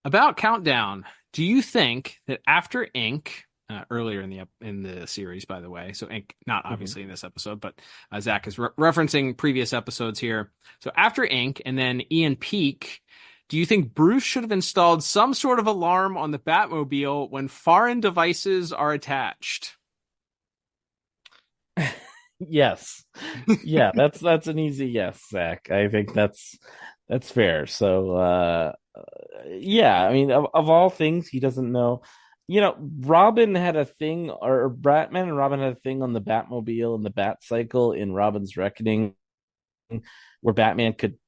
Speaker 3: about Countdown, do you think that after Ink, earlier in the series, by the way, so Ink, not obviously in this episode, but Zach is referencing previous episodes here. So after Ink and then Ian Peak, do you think Bruce should have installed some sort of alarm on the Batmobile when foreign devices are attached?
Speaker 4: Yes. Yeah, that's an easy yes, Zach. I think that's fair. So yeah, I mean, of all things, he doesn't know. Robin had a thing, or Batman and Robin had a thing on the Batmobile and the Batcycle in Robin's Reckoning, where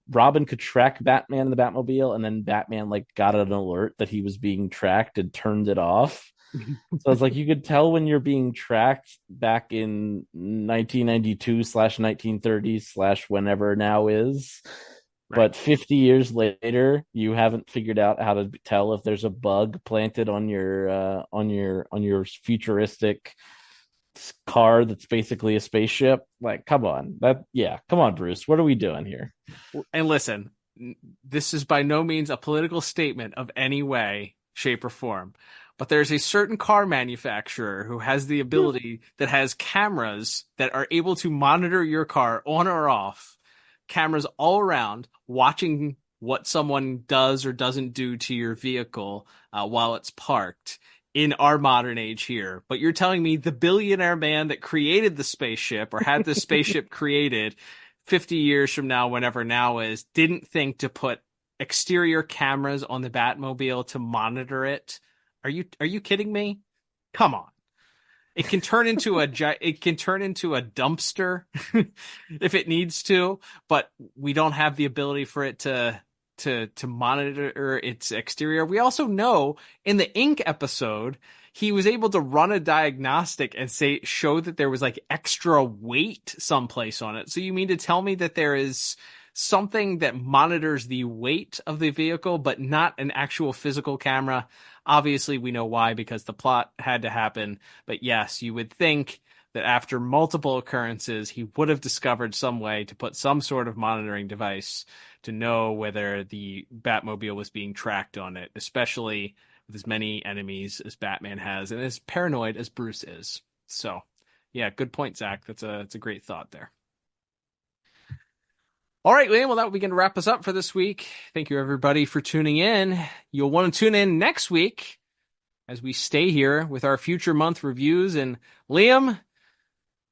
Speaker 4: Robin could track Batman in the Batmobile, and then Batman got an alert that he was being tracked and turned it off. So it's like you could tell when you're being tracked back in 1992/1930s/ whenever now is. Right. But 50 years later, you haven't figured out how to tell if there's a bug planted on your futuristic car that's basically a spaceship. Come on. Come on, Bruce. What are we doing here?
Speaker 3: And listen, this is by no means a political statement of any way, shape, or form. But there's a certain car manufacturer who has the ability that has cameras that are able to monitor your car on or off, cameras all around, watching what someone does or doesn't do to your vehicle while it's parked in our modern age here. But you're telling me the billionaire man that created the spaceship or had the spaceship created 50 years from now, whenever now is, didn't think to put exterior cameras on the Batmobile to monitor it? Are you kidding me? Come on. It can turn into a dumpster if it needs to, but we don't have the ability for it to monitor its exterior. We also know in the Ink episode, he was able to run a diagnostic and show that there was extra weight someplace on it. So you mean to tell me that there is something that monitors the weight of the vehicle, but not an actual physical camera? Obviously, we know why, because the plot had to happen. But yes, you would think that after multiple occurrences, he would have discovered some way to put some sort of monitoring device to know whether the Batmobile was being tracked on it, especially with as many enemies as Batman has and as paranoid as Bruce is. So, yeah, good point, Zach. That's a great thought there. All right, Liam, well, that will begin to wrap us up for this week. Thank you, everybody, for tuning in. You'll want to tune in next week as we stay here with our future month reviews. And Liam,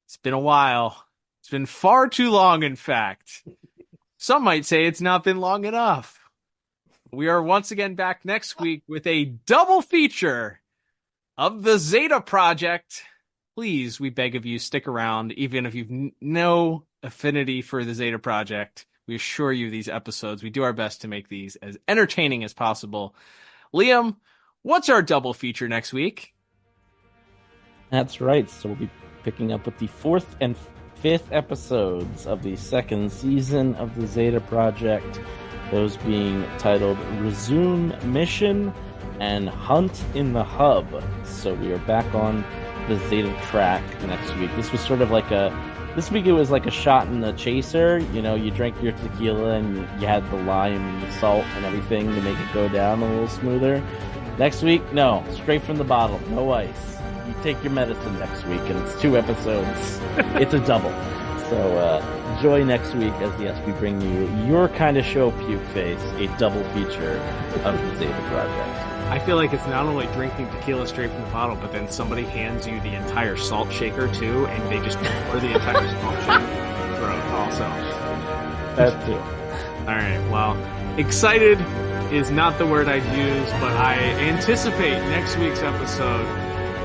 Speaker 3: it's been a while. It's been far too long, in fact. Some might say it's not been long enough. We are once again back next week with a double feature of the Zeta Project. Please, we beg of you, stick around, even if you've no affinity for the Zeta Project. We assure you these episodes, we do our best to make these as entertaining as possible. Liam, what's our double feature next week?
Speaker 4: That's right. So we'll be picking up with the 4th and 5th episodes of the 2nd season of the Zeta Project. Those being titled Resume Mission and Hunt in the Hub. So we are back on the Zeta track next week. This was sort of this week it was like a shot in the chaser. You drank your tequila and you had the lime and the salt and everything to make it go down a little smoother. Next week, no, straight from the bottle, no ice. You take your medicine next week, and it's 2 episodes. It's a double. So joy next week as, yes, we bring you your kind of show, Puke Face, a double feature of the Zeta Project.
Speaker 3: I feel like it's not only drinking tequila straight from the bottle, but then somebody hands you the entire salt shaker too, and they just pour the entire salt shaker in your throat also.
Speaker 4: That too.
Speaker 3: All right, well, excited is not the word I'd use, but I anticipate next week's episode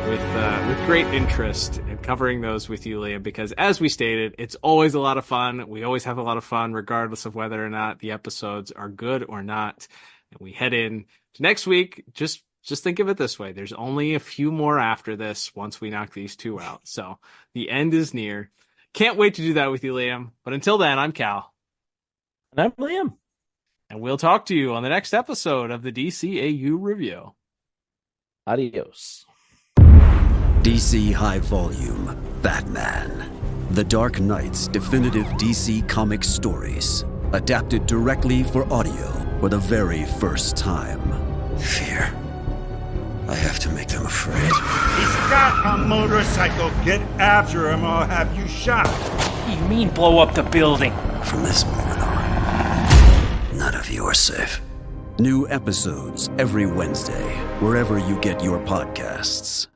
Speaker 3: with great interest in covering those with you, Liam, because as we stated, it's always a lot of fun. We always have a lot of fun, regardless of whether or not the episodes are good or not. And we head in to next week. Just think of it this way. There's only a few more after this once we knock these 2 out. So the end is near. Can't wait to do that with you, Liam. But until then, I'm Cal.
Speaker 4: And I'm Liam.
Speaker 3: And we'll talk to you on the next episode of the DCAU Review.
Speaker 4: Adios.
Speaker 12: DC High Volume, Batman. The Dark Knight's definitive DC Comics stories. Adapted directly for audio for the very first time.
Speaker 13: Fear. I have to make them afraid.
Speaker 14: He's got a motorcycle. Get after him, I'll have you shot.
Speaker 2: You mean blow up the building?
Speaker 13: From this moment on, none of you are safe.
Speaker 12: New episodes every Wednesday, wherever you get your podcasts.